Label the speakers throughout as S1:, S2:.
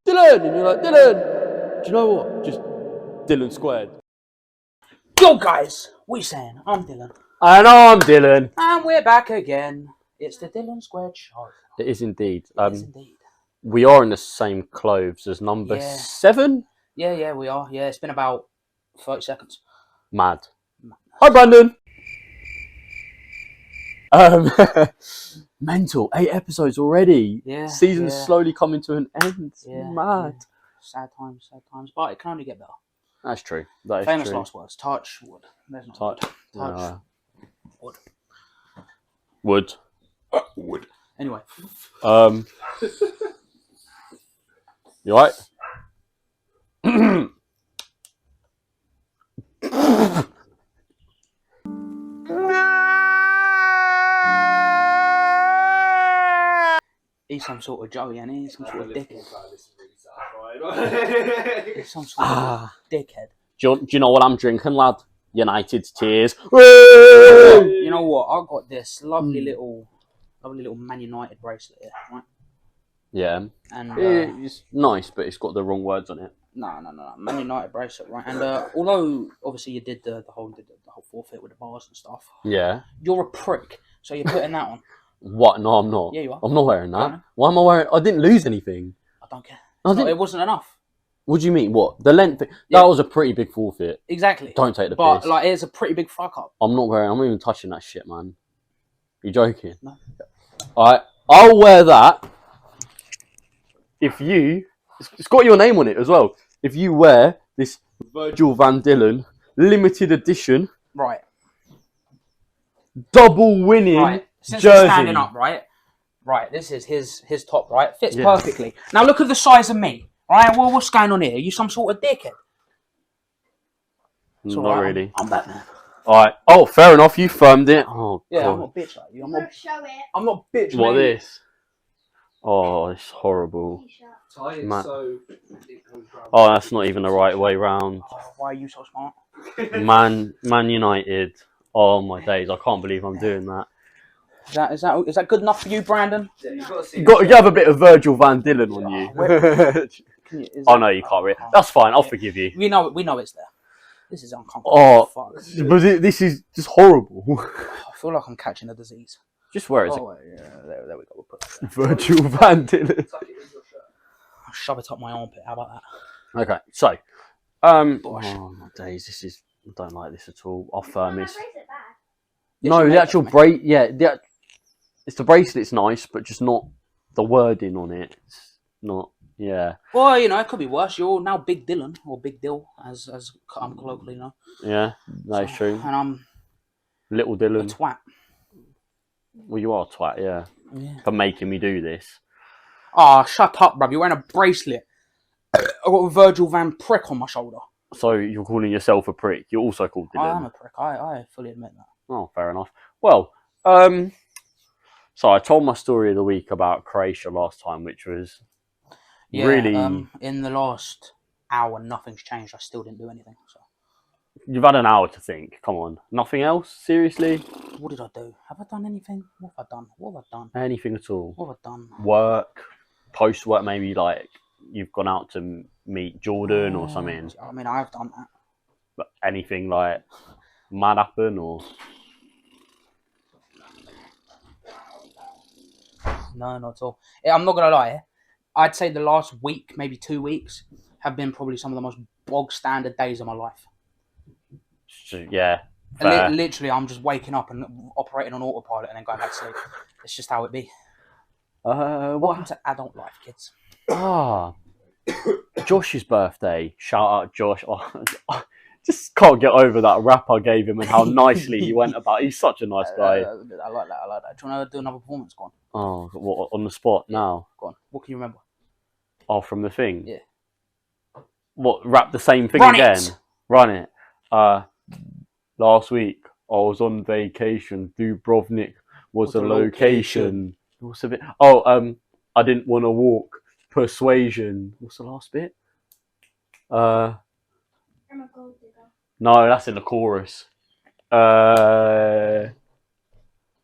S1: Dylan! And you're like, Dylan! Do you know what? Just Dylan squared.
S2: Yo guys, what you saying? I'm Dylan.
S1: And I'm Dylan.
S2: And we're back again. It's the Dylan Squared Show.
S1: It is indeed.
S2: It is indeed.
S1: We are in the same clothes as number 7.
S2: Yeah, we are. Yeah, it's been about 30 seconds.
S1: Mad. Hi, Brandon. Mental. 8 episodes already.
S2: Yeah.
S1: Season's slowly coming to an end.
S2: Yeah.
S1: Mad.
S2: Yeah. Sad times. But it can only get better.
S1: That's true. That is
S2: Famous
S1: true.
S2: last words. Touch wood. There's no touch. Wood.
S1: Wood.
S2: Wood. Anyway.
S1: You alright?
S2: He's some sort of Joey, and he's some sort of dickhead. He's some sort of dickhead.
S1: Do you know what I'm drinking, lad? United's tears.
S2: You know what? I've got this lovely little Man United bracelet here, right?
S1: Yeah.
S2: And
S1: it's nice, but it's got the wrong words on it.
S2: No. Man United bracelet, right? And although obviously you did the whole forfeit with the bars and stuff.
S1: Yeah.
S2: You're a prick, so you're putting that on.
S1: What? No, I'm not.
S2: Yeah, you are.
S1: I'm not wearing that. Why am I wearing? I didn't lose anything.
S2: I don't care. It
S1: It
S2: wasn't enough.
S1: What do you mean? What? The length? That was a pretty big forfeit.
S2: Exactly.
S1: Don't take the
S2: piss.
S1: piss.
S2: But it's a pretty big fuck up.
S1: I'm not even touching that shit, man. You joking?
S2: No.
S1: Alright, I'll wear that. If it's got your name on it as well. If you wear this Virgil van Dijk limited edition,
S2: right,
S1: double winning
S2: Since
S1: jersey.
S2: He's standing up, right. This is his top, right. Fits perfectly. Now look at the size of me, right. Well, what's going on here? Are you some sort of dickhead?
S1: Not really.
S2: I'm Batman.
S1: Alright. Oh, fair enough. You firmed it. Oh,
S2: yeah,
S1: God.
S2: I'm not a bitch like you. I'm not
S3: show it.
S2: I'm not a bitch.
S1: What
S2: mate.
S1: this? Oh, it's horrible.
S2: Man.
S1: Oh, that's not even the right way round.
S2: Oh, why are you so smart?
S1: Man United. Oh my days! I can't believe I'm doing that.
S2: Is that good enough for you, Brandon?
S1: Yeah, you have a bit of Virgil van Dijk on you. Oh no, you can't really. That's fine. I'll forgive you.
S2: We know it's there. This is uncomfortable.
S1: Oh,
S2: fuck.
S1: But this is just horrible.
S2: I feel like I'm catching a disease.
S1: Just wear it.
S2: Yeah, there we go. We'll put it
S1: Virgil van Dijk.
S2: I'll shove it up my armpit. How about that?
S1: Okay, so, oh my days, I don't like this at all. I'll firm this. No, the actual it's the bracelet's nice, but just not the wording on it. It's not, yeah.
S2: Well, it could be worse. You're now Big Dylan, or Big Dill, as I'm colloquially known.
S1: Yeah, that's true.
S2: And I'm
S1: Little Dylan.
S2: a twat.
S1: Well, you are a twat, yeah. For making me do this.
S2: Ah, shut up, bruv. You're wearing a bracelet. I've got a Virgil van Prick on my shoulder.
S1: So you're calling yourself a prick. You're also called Dylan.
S2: I am a prick. I fully admit that.
S1: Oh, fair enough. Well, so I told my story of the week about Croatia last time, which was really...
S2: in the last hour, nothing's changed. I still didn't do anything. So.
S1: You've had an hour to think. Come on. Nothing else? Seriously?
S2: What did I do? Have I done anything? What have I done?
S1: Anything at all?
S2: What have I done?
S1: Work? Post-work, maybe like you've gone out to meet Jordan or something?
S2: I mean, I've done that.
S1: But anything like mad happen or...
S2: No, not at all. I'm not going to lie. I'd say the last week, maybe 2 weeks, have been probably some of the most bog standard days of my life.
S1: Yeah.
S2: Literally, I'm just waking up and operating on autopilot and then going back to sleep. It's just how it be. Welcome to adult life, kids.
S1: Josh's birthday. Shout out Josh. I just can't get over that rap I gave him and how nicely he went about. He's such a nice guy.
S2: I like that. Do you want to do another performance? Go on.
S1: Oh, what, on the spot now?
S2: Go on. What can you remember?
S1: Oh, from the thing?
S2: Yeah.
S1: What, rap the same thing
S2: Run
S1: again?
S2: It.
S1: Run it. Last week, I was on vacation. Dubrovnik was a location. What's a bit? Oh, I didn't want to walk. Persuasion. What's the last bit? No, that's in the chorus.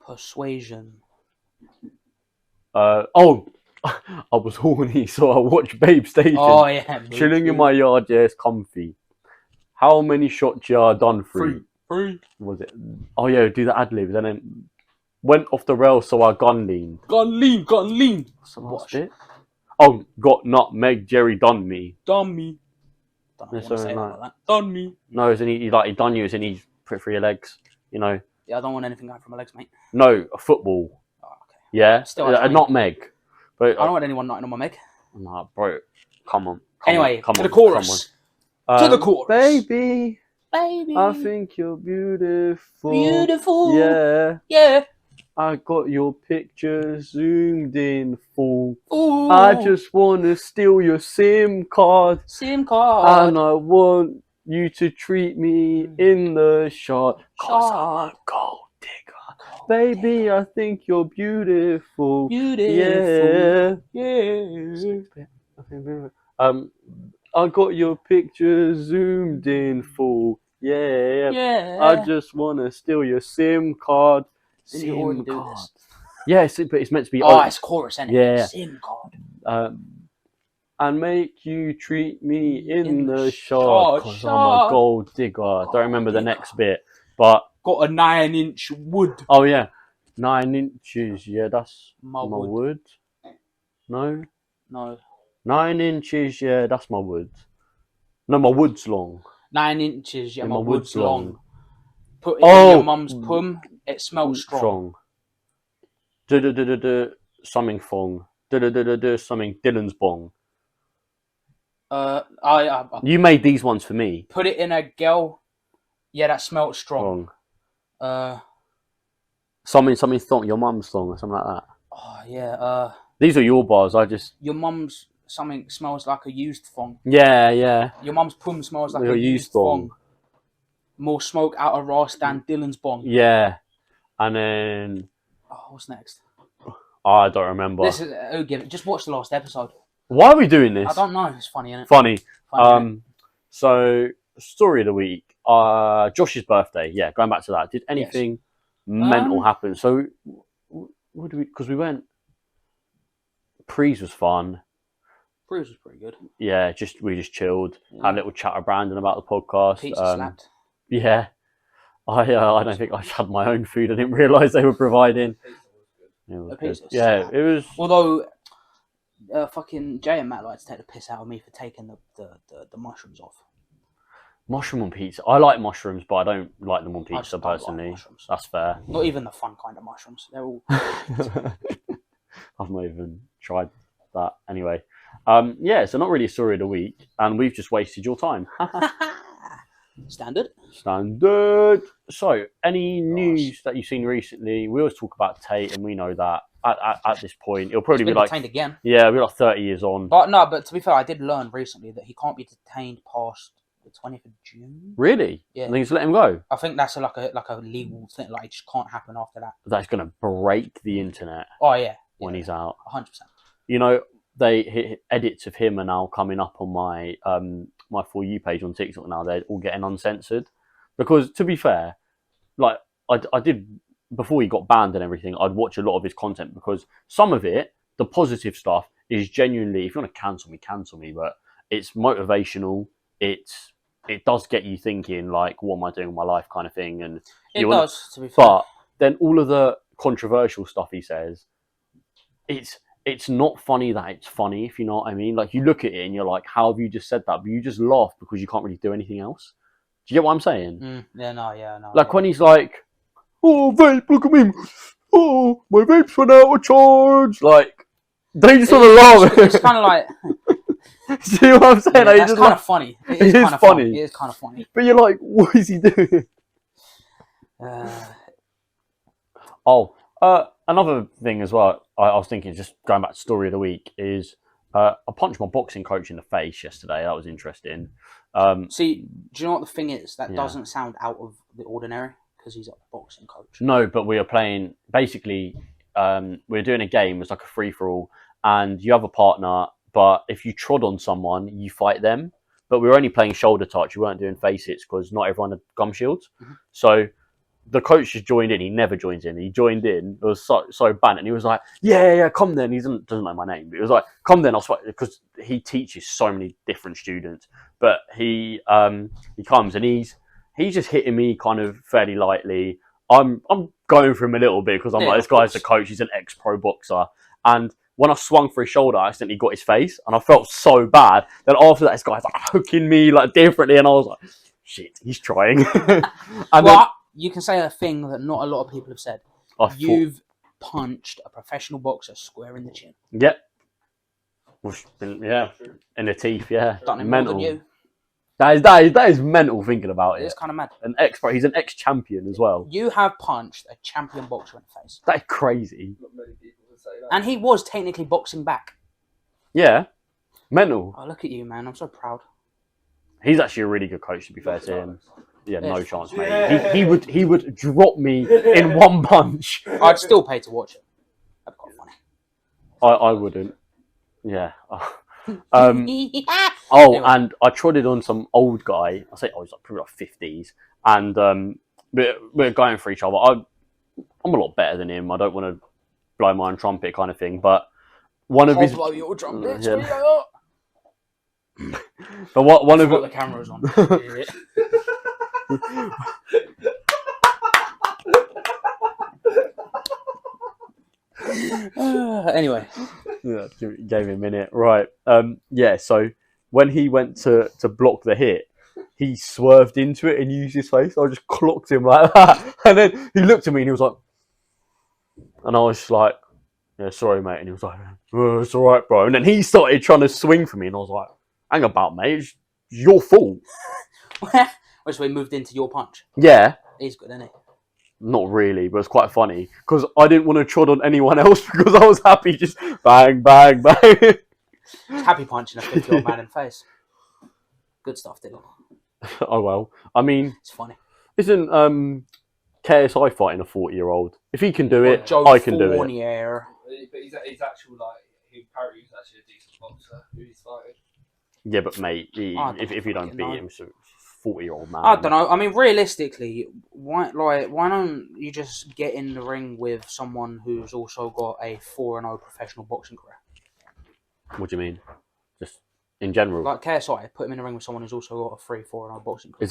S2: Persuasion.
S1: Oh, I was horny, so I watched Babe Station.
S2: Oh yeah,
S1: Chilling in my yard, yeah, it's comfy. How many shots you done?
S2: Three.
S1: Was it? Oh yeah, do the ad libs, and then went off the rails, so I gun leaned.
S2: Gun lean.
S1: What's the last bit? Oh, got nutmeg, Jerry done me.
S2: Done me. Don't know what you say like that. Done me.
S1: No, isn't he done you? Isn't he put it through your legs? You know.
S2: Yeah, I don't want anything going from my legs, mate.
S1: No, a football.
S2: Oh, okay.
S1: Yeah,
S2: Still,
S1: a nutmeg. But
S2: I don't want anyone nutting on my meg.
S1: Nah, bro, come on.
S2: To the chorus. To the chorus.
S1: Baby,
S2: Baby,
S1: I think you're beautiful.
S2: Beautiful.
S1: Yeah.
S2: Yeah.
S1: I got your picture zoomed in full.
S2: Ooh.
S1: I just want to steal your SIM card.
S2: SIM card.
S1: And I want you to treat me in the shot. Cause I'm a gold digger. Baby, I think you're beautiful.
S2: Beautiful.
S1: Yeah. I got your picture zoomed in full. Yeah. I just want to steal your SIM card.
S2: Didn't you already do this?
S1: Yes, but it's meant to be.
S2: Oh, it's chorus, isn't it?
S1: Yeah.
S2: SIM card.
S1: And make you treat me in the shot. Cause I'm a gold digger. I don't remember the next bit, but
S2: got a 9-inch wood.
S1: Oh yeah, 9 inches. Yeah, that's my wood. No. 9 inches. Yeah, that's my wood. No, my wood's long.
S2: 9 inches. Yeah, my wood's long. Put it
S1: in
S2: your mum's pum. It smells strong.
S1: Something fong. Something Dylan's bong. You made these ones for me.
S2: Put it in a girl. Yeah, that smelled strong.
S1: Something thong. Your mum's thong or something like that.
S2: Oh yeah.
S1: These are your bars.
S2: Your mum's something smells like a used thong.
S1: Yeah.
S2: Your mum's pum smells like a used thong. More smoke out of Ross than Dylan's bong.
S1: Yeah, and then.
S2: Oh, what's next?
S1: I don't remember.
S2: This is just watch the last episode.
S1: Why are we doing this?
S2: I don't know. It's funny, isn't it?
S1: Funny. So story of the week. Josh's birthday. Yeah, going back to that. Did anything mental happen? So what do we? Because we went. Prees was fun.
S2: Prees was pretty good.
S1: Yeah, we just chilled. Had a little chat with Brandon about the podcast.
S2: Pizza slapped.
S1: Yeah. I don't think I had my own food. I didn't realise they were providing. It was.
S2: Although, fucking Jay and Matt like to take the piss out of me for taking the mushrooms off.
S1: Mushroom on pizza. I like mushrooms, but I don't like them on pizza personally.
S2: Like
S1: that's fair.
S2: Not even the fun kind of mushrooms. They're all.
S1: I've not even tried that. Anyway, so not really a story of the week, and we've just wasted your time.
S2: Standard.
S1: So, any news that you've seen recently? We always talk about Tate, and we know that at this point it'll probably be like
S2: detained again.
S1: Yeah, we're like 30 years on.
S2: But to be fair, I did learn recently that he can't be detained past the 20th of June.
S1: Really?
S2: Yeah.
S1: I think just let him go.
S2: I think that's like a legal thing. Like it just can't happen after that.
S1: That's going to break the internet.
S2: Oh yeah.
S1: When he's out.
S2: 100%.
S1: You know, edits of him are now coming up on my my For You page on TikTok now. They're all getting uncensored. Because, to be fair, like, I did, before he got banned and everything, I'd watch a lot of his content because some of it, the positive stuff, is genuinely, if you want to cancel me, but it's motivational. It does get you thinking, like, what am I doing with my life kind of thing. And
S2: it does, to be fair.
S1: But then all of the controversial stuff he says, it's not funny that it's funny, if you know what I mean. Like, you look at it and you're like, how have you just said that? But you just laugh because you can't really do anything else. Do you get what I'm saying?
S2: No.
S1: Like, when he's like, oh, vape, look at me. Oh, my vape's run out of charge. Like, they just want to laugh.
S2: It's kind of like...
S1: See what I'm saying?
S2: Yeah, that's kind of funny. It is kind of funny. It is kind of funny.
S1: But you're like, what is he doing? Another thing as well, I was thinking, just going back to story of the week, is I punched my boxing coach in the face yesterday. That was interesting.
S2: See, do you know what the thing is? That doesn't sound out of the ordinary because he's a boxing coach.
S1: No, but we are playing, basically, we're doing a game. It's like a free-for-all, and you have a partner, but if you trod on someone, you fight them. But we were only playing shoulder touch. We weren't doing face hits because not everyone had gum shields. Mm-hmm. So the coach just joined in. He never joins in. He joined in. It was so bad, and he was like, "Yeah, come then." He doesn't know my name, but he was like, "Come then." I swear, because he teaches so many different students, but he comes and he's just hitting me kind of fairly lightly. I'm going for him a little bit because I'm like, this guy's the coach. He's an ex-pro boxer, and when I swung for his shoulder, I accidentally got his face, and I felt so bad. Then after that, this guy's like hooking me like differently, and I was like, "Shit, he's trying."
S2: You can say a thing that not a lot of people have said. You've punched a professional boxer square in the chin.
S1: Yep. Yeah. In the teeth. Yeah.
S2: Done him mental. More than you.
S1: That is mental thinking about it.
S2: It's kind of mad.
S1: He's an ex-champion as well.
S2: You have punched a champion boxer in the face.
S1: That is crazy.
S3: Not many people would say that.
S2: And he was technically boxing back.
S1: Yeah. Mental.
S2: Oh, look at you, man. I'm so proud.
S1: He's actually a really good coach, to be fair to him. Yeah, no chance, mate. Yeah. He would drop me in one punch.
S2: I'd still pay to watch it. That'd be quite funny.
S1: I wouldn't. Yeah. Anyway. And I trotted on some old guy. I say I was probably like 50s, and we're going for each other. I'm a lot better than him. I don't want to blow my own trumpet, kind of thing. But one of his
S2: blow your trumpet.
S1: Yeah. But one of
S2: the cameras on. Anyway,
S1: yeah, gave me a minute. Right. Yeah. So when he went to block the hit, he swerved into it and used his face. I just clocked him like that, and then he looked at me and he was like, and I was just like, "Yeah, sorry, mate." And he was like, "Oh, it's all right, bro." And then he started trying to swing for me, and I was like, "Hang about, mate. It's your fault."
S2: So he moved into your punch.
S1: Yeah.
S2: He's good, isn't he?
S1: Not really, but it's quite funny because I didn't want to trod on anyone else because I was happy just bang, bang, bang.
S2: Happy punching a 50-year-old man in the face. Good stuff, Dylan.
S1: Oh well. I mean,
S2: it's funny.
S1: Isn't KSI fighting a 40-year-old? If he can do it, I can do it.
S3: But he's actual apparently he's actually a decent boxer who he's fighting.
S1: Yeah, but mate, if you don't beat him, so 40-year-old man.
S2: I don't know. I mean, realistically, why don't you just get in the ring with someone who's also got a 4-0 professional boxing career?
S1: What do you mean? Just in general?
S2: Like KSI, put him in the ring with someone who's also got a 3-4-0 boxing career.
S1: Is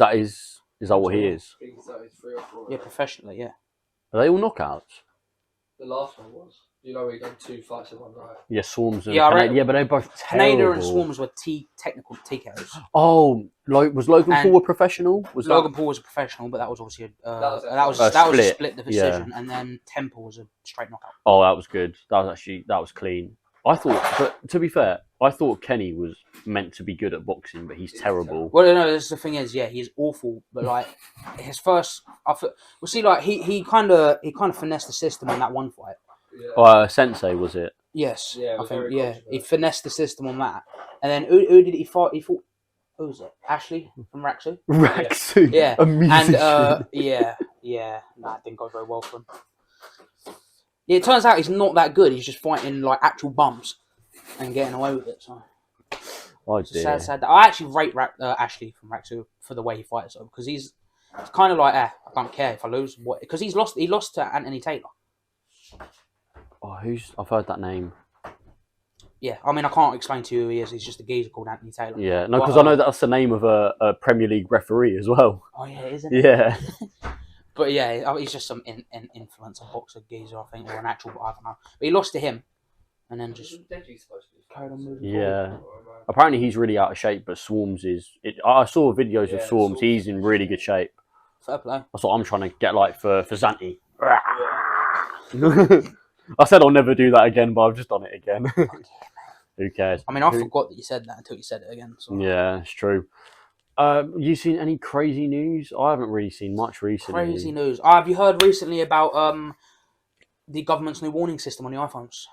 S1: that what he is?
S3: I think that is 3 or 4.
S2: Yeah, professionally, yeah.
S1: Are they all knockouts?
S3: The last one was. You know, he done 2 fights in one night.
S1: Yeah, Swarms and
S2: yeah,
S1: but they're both terrible.
S2: Canada and Swarms were technical TKOs.
S1: Oh, was Logan Paul a professional?
S2: Logan Paul was a professional, but that was obviously that was a split decision, and then Temple was a straight knockout.
S1: Oh, that was good. That was clean. I thought, but to be fair, I thought Kenny was meant to be good at boxing, but he's terrible.
S2: Well, no, the thing is, yeah, he's awful. But like his first, he kind of finessed the system in that one fight.
S1: Yeah. Sensei, was it?
S2: Yes,
S3: yeah,
S2: I think. Yeah, he finessed the system on that. And then who did he fight? He fought. Who was it? Ashley from Raksu.
S1: Raksu.
S2: Yeah,
S1: and
S2: yeah. Nah, it didn't go very well for him. Yeah, it turns out he's not that good. He's just fighting like actual bums and getting away with it. So, sad. I actually rate Ashley from Raksu for the way he fights, though, because he's kind of like, I don't care if I lose. Because he lost to Anthony Taylor.
S1: Oh, I've heard that name.
S2: Yeah, I mean, I can't explain to you who he is. He's just a geezer called Anthony Taylor.
S1: Yeah, no, because I know that's the name of a Premier League referee as well.
S2: Oh, yeah, isn't it?
S1: Yeah.
S2: But yeah, he's just some influencer boxer geezer, I think, or an actual, I don't know. But he lost to him, and then just carried on moving
S1: forward. Apparently he's really out of shape, but Swarms is... I saw videos of Swarms. He's in really good shape.
S2: Fair play.
S1: That's what I'm trying to get like for Zanti. I said I'll never do that again, but I've just done it again. Who cares?
S2: I mean, I forgot that you said that until you said it again. So.
S1: Yeah, it's true. You seen any crazy news? I haven't really seen much recently.
S2: Crazy news. Have you heard recently about the government's new warning system on the iPhones?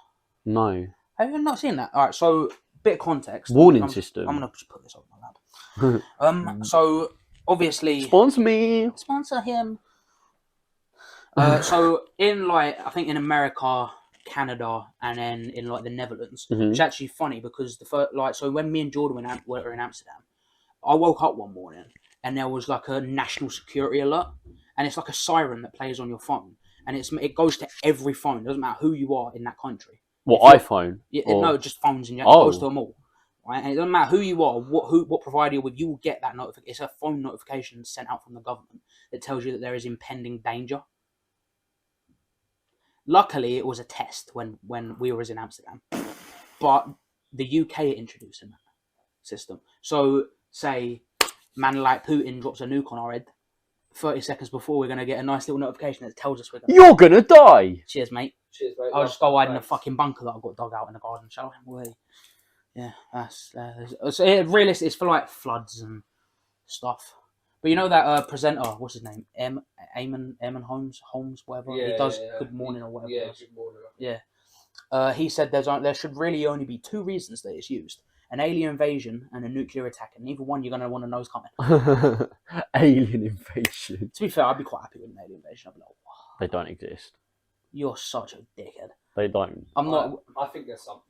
S1: No.
S2: Have you not seen that? All right, so bit of context.
S1: Warning system.
S2: I'm going to just put this on my lap. So, obviously...
S1: Sponsor me.
S2: Sponsor him. So, in I think in America, Canada, and then in the Netherlands, it's actually funny because so when me and Jordan were in Amsterdam, I woke up one morning and there was a national security alert, and it's like a siren that plays on your phone, and it goes to every phone. It doesn't matter who you are in that country.
S1: What, iPhone?
S2: No, just phones in general. It goes to them all. Right? And it doesn't matter who you are, what provider you're with, you will get that notification. It's a phone notification sent out from the government that tells you that there is impending danger. Luckily, it was a test when we were in Amsterdam, but the UK are introducing that system. So, say, man like Putin drops a nuke on our head, 30 seconds before we're going to get a nice little notification that tells us we're going to...
S1: You're going to die!
S2: Cheers, mate.
S3: Cheers, mate.
S2: I'll just go hide in a fucking bunker that I've got dug out in the garden, shall I? Yeah, that's... realistic, it's for, like, floods and stuff. But you know that presenter, what's his name? Eamon Holmes, whatever. He does Good Morning or whatever.
S3: Yeah, Good Morning.
S2: Yeah. He said there should really only be 2 reasons that it's used. An alien invasion and a nuclear attack. And neither one you're going to want to know is coming.
S1: Alien invasion.
S2: To be fair, I'd be quite happy with an alien invasion. I'd be like, wow.
S1: They don't exist.
S2: You're such a dickhead.
S1: They don't.
S2: I'm not...
S3: I think there's something.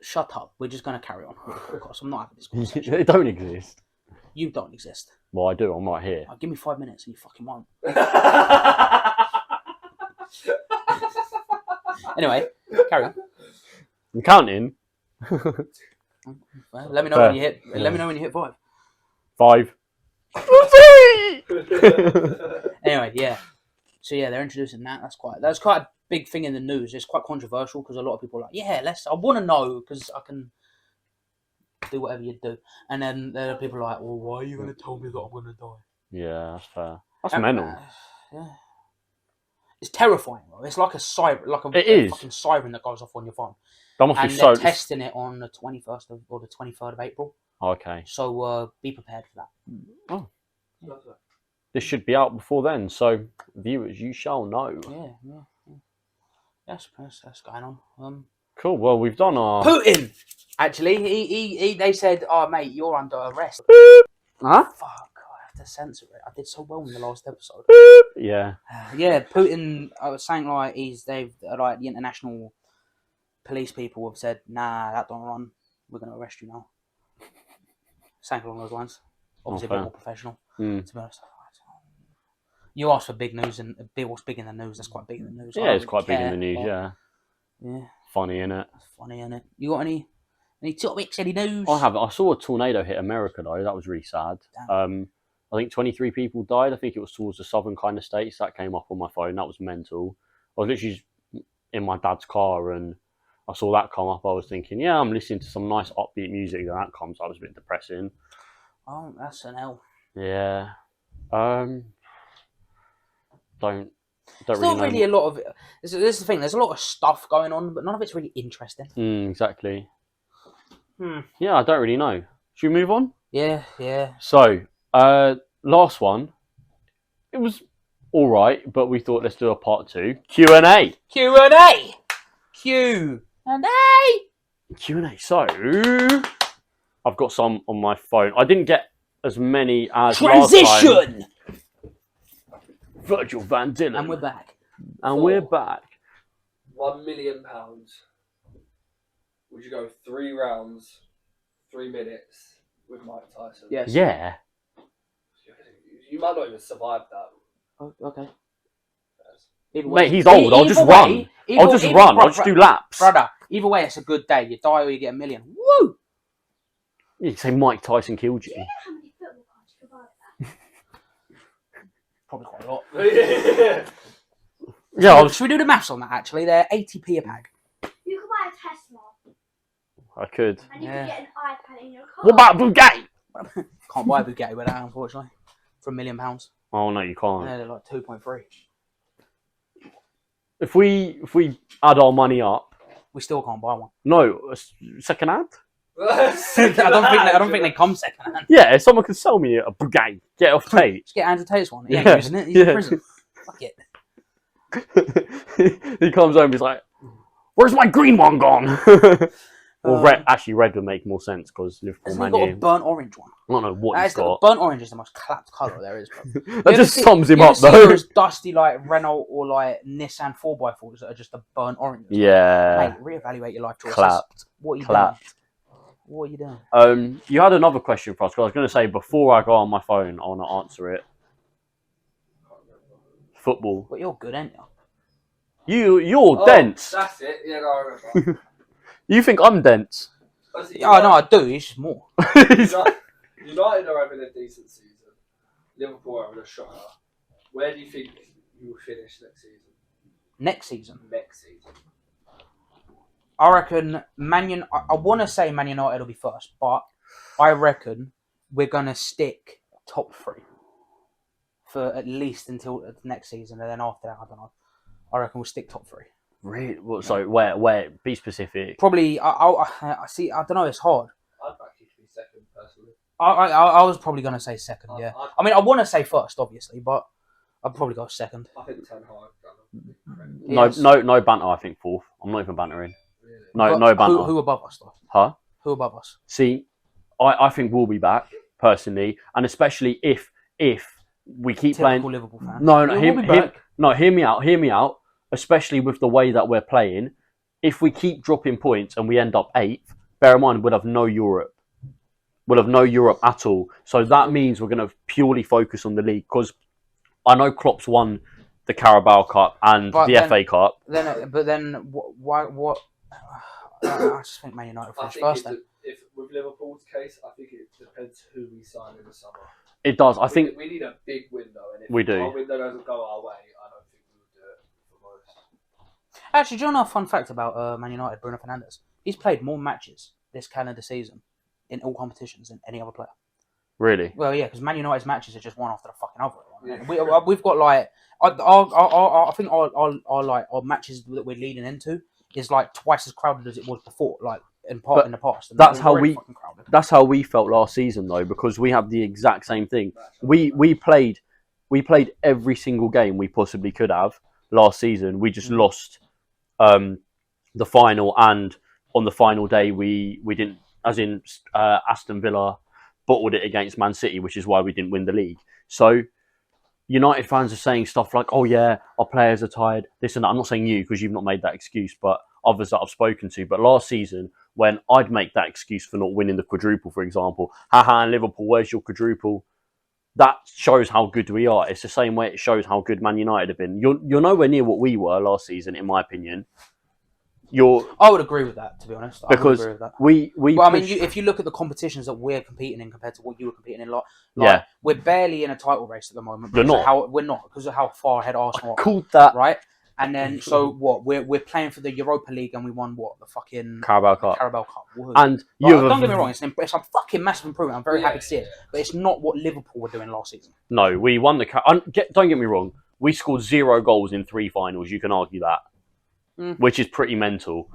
S2: Shut up. We're just going to carry on. Because I'm not having this conversation.
S1: They don't exist.
S2: You don't exist.
S1: Well, I do. I'm right here.
S2: Give me 5 minutes and you fucking won't. Anyway, carry on.
S1: I'm counting.
S2: Well, let me know when you hit. Let me know when you hit 5.
S1: 5.
S2: Anyway, yeah. So yeah, they're introducing that. That's quite a big thing in the news. It's quite controversial because a lot of people are like, yeah, I want to know because I can do whatever you do. And then there are people like, well, why are you going to tell me that I'm going to die?
S1: Yeah, that's fair. That's mental.
S2: Yeah. It's terrifying, bro. It's like a siren, fucking siren that goes off on your phone.
S1: That must
S2: and
S1: be
S2: they're
S1: so...
S2: testing it on the 21st or the 23rd of April.
S1: Okay.
S2: So be prepared for that.
S1: Oh. This should be out before then, so viewers, you shall know.
S2: Yeah. That's going on.
S1: Cool. Well, we've done our...
S2: Putin! Actually, they said, oh, mate, you're under arrest.
S1: Huh?
S2: Fuck, I have to censor it. I did so well in the last episode.
S1: Yeah.
S2: Yeah, Putin, I was saying, like, the international police people have said, nah, that don't run. We're going to arrest you now. Something along those lines. Obviously a bit more professional, to be honest. You asked for big news, and what's big in the news, that's quite big in the news.
S1: Yeah, it's quite big in the news, yeah.
S2: Yeah.
S1: Funny, innit?
S2: Funny, innit? You got any topics, any news?
S1: I saw a tornado hit America, though. That was really sad.
S2: Damn.
S1: I think 23 people died. I think it was towards the southern kind of states. That came up on my phone. That was mental. I was literally in my dad's car, and I saw that come up. I was thinking, yeah, I'm listening to some nice upbeat music, and that comes. That was a bit depressing.
S2: Oh, that's an L.
S1: Yeah. Don't
S2: There's
S1: really
S2: not really a lot of... This is the thing. There's a lot of stuff going on, but none of it's really interesting.
S1: Exactly. Yeah, I don't really know. Should we move on?
S2: Yeah.
S1: So, last one. It was all right, but we thought let's do a part 2. Q&A.
S2: Q&A.
S1: So, I've got some on my phone. I didn't get as many as
S2: Transition!
S1: last time. Virgil Van Dillon.
S2: And we're back.
S1: We're back.
S3: £1 million. Would you go 3 rounds, 3 minutes with Mike Tyson?
S2: Yes.
S1: Yeah.
S3: You might not even survive that.
S2: Oh, okay.
S1: Mate, he's old. I'll just run. I'll just do laps.
S2: Brother, either way, it's a good day. You die or you get $1 million. Woo!
S1: You say Mike Tyson killed you.
S4: Do you know how many football cards you could buy with that?
S2: Probably quite a lot.
S1: Yeah.
S2: Should we do the maths on that, actually? They're 80p a pack.
S4: You could buy a Tesla.
S1: I could.
S4: And you could get an iPad in your car.
S1: What about Bugatti?
S2: Can't buy a Bugatti with that, unfortunately. For £1 million.
S1: Oh no, you can't.
S2: Yeah, they're like 2.3.
S1: If we add our money up,
S2: we still can't buy one.
S1: No, second hand.
S2: I don't think they come second hand.
S1: Yeah, if someone can sell me a Bugatti, get off Tate.
S2: Just get Andrew Tate's one. He ain't
S1: Yeah.
S2: using it. He's in prison. Fuck it.
S1: He comes home. He's like, "Where's my green one gone?" Well, red would make more sense because Liverpool,
S2: Hasn't
S1: Man
S2: he got
S1: U.
S2: a burnt orange one?
S1: I don't know what he's got.
S2: Burnt orange is the most clapped colour there is, bro.
S1: That just sums him up, though.
S2: Those dusty like Renault or like Nissan 4x4s that are just a burnt orange.
S1: Yeah.
S2: Mate, reevaluate your life choices.
S1: Clapped.
S2: What are you
S1: Clapped.
S2: doing? What are you doing?
S1: You had another question for us, because I was going to say before I go on my phone, I want to answer it. football.
S2: But you're good, ain't you?
S1: You're dense.
S3: That's it. Yeah, no, I remember.
S1: You think I'm dense?
S2: Yeah, no, I do. It's just more.
S3: United are having a decent season. Liverpool are having a shocker. Where do you think you will finish next season?
S2: Next season?
S3: Next season.
S2: I reckon I want to say Man United will be first, but I reckon we're going to stick top 3 for at least until the next season, and then after that, I don't know. I reckon we'll stick top 3.
S1: Really? Well, so where? Be specific.
S2: Probably. I see. I don't know. It's hard.
S3: I'd back you to be second, personally.
S2: I was probably going to say second. Yeah. I mean, I want to say first, obviously, but I'd probably go second.
S3: I think Ten Hag.
S1: No banter. I think 4th. I'm not even bantering.
S3: Really?
S1: No banter.
S2: Who above us, though?
S1: Huh?
S2: Who above us?
S1: See, I think we'll be back personally, and especially if we keep
S2: Typical
S1: playing.
S2: Liverpool fan.
S1: Hear me out. Hear me out. Especially with the way that we're playing, if we keep dropping points and we end up 8th, bear in mind we'll have no Europe. We'll have no Europe at all. So that means we're going to purely focus on the league, because I know Klopp's won the Carabao Cup and FA Cup.
S2: But then why? What? I just think Man United finish first.
S3: If with Liverpool's case, I think it depends who we sign in the summer.
S1: It does. I think
S3: we need a big window, and if
S1: we do.
S3: Our window doesn't go our way, I don't think we would do it for most.
S2: Actually, do you know a fun fact about Man United? Bruno Fernandes. He's played more matches this calendar season in all competitions than any other player.
S1: Really?
S2: Well, yeah, because Man United's matches are just one after the fucking other. Yeah. We've got like I think our matches that we're leading into is like twice as crowded as it was before, like in the past. And
S1: that's how we felt last season, though, because we had the exact same thing. We played every single game we possibly could have last season. We just lost the final, and on the final day we didn't, as in Aston Villa bottled it against Man City, which is why we didn't win the league. So United fans are saying stuff like, oh yeah, our players are tired, this and that. I'm not saying you, because you've not made that excuse, but others that I've spoken to. But last season, when I'd make that excuse for not winning the quadruple, for example, haha, Liverpool, where's your quadruple? That shows how good we are. It's the same way it shows how good Man United have been. You're nowhere near what we were last season, in my opinion.
S2: I would agree with that, to be honest.
S1: Because
S2: I mean, if you look at the competitions that we're competing in compared to what you were competing in, we're barely in a title race at the moment.
S1: We're not
S2: because of how far ahead Arsenal are.
S1: Called that,
S2: right? And then we're playing for the Europa League, and we won the fucking
S1: Carabao Cup.
S2: Woohoo.
S1: And
S2: don't get me wrong, it's a fucking massive improvement. I'm very happy to see it, but it's not what Liverpool were doing last season.
S1: No, we won the don't get me wrong. We scored 0 goals in 3 finals. You can argue that. Which is pretty mental.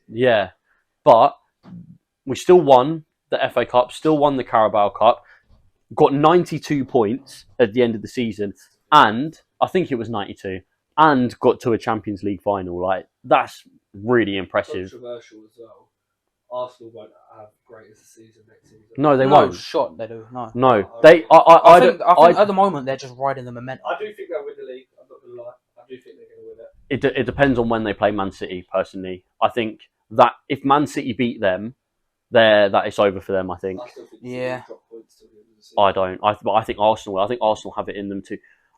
S1: Yeah. But we still won the FA Cup, still won the Carabao Cup, got 92 points at the end of the season, and I think it was 92, and got to a Champions League final. Like, that's really impressive.
S3: Controversial as well. Arsenal won't have great as a season next season.
S1: No, they won't.
S2: Shot they do. No.
S1: I
S2: think at the moment they're just riding the momentum.
S3: I do think they'll win the league. I'm not gonna lie. I do think they're gonna win it.
S1: It depends on when they play Man City, personally. I think that if Man City beat them, that it's over for them, I think.
S3: I still think drop points till the end of the season.
S1: I don't. I think Arsenal will. I think Arsenal have it in them too.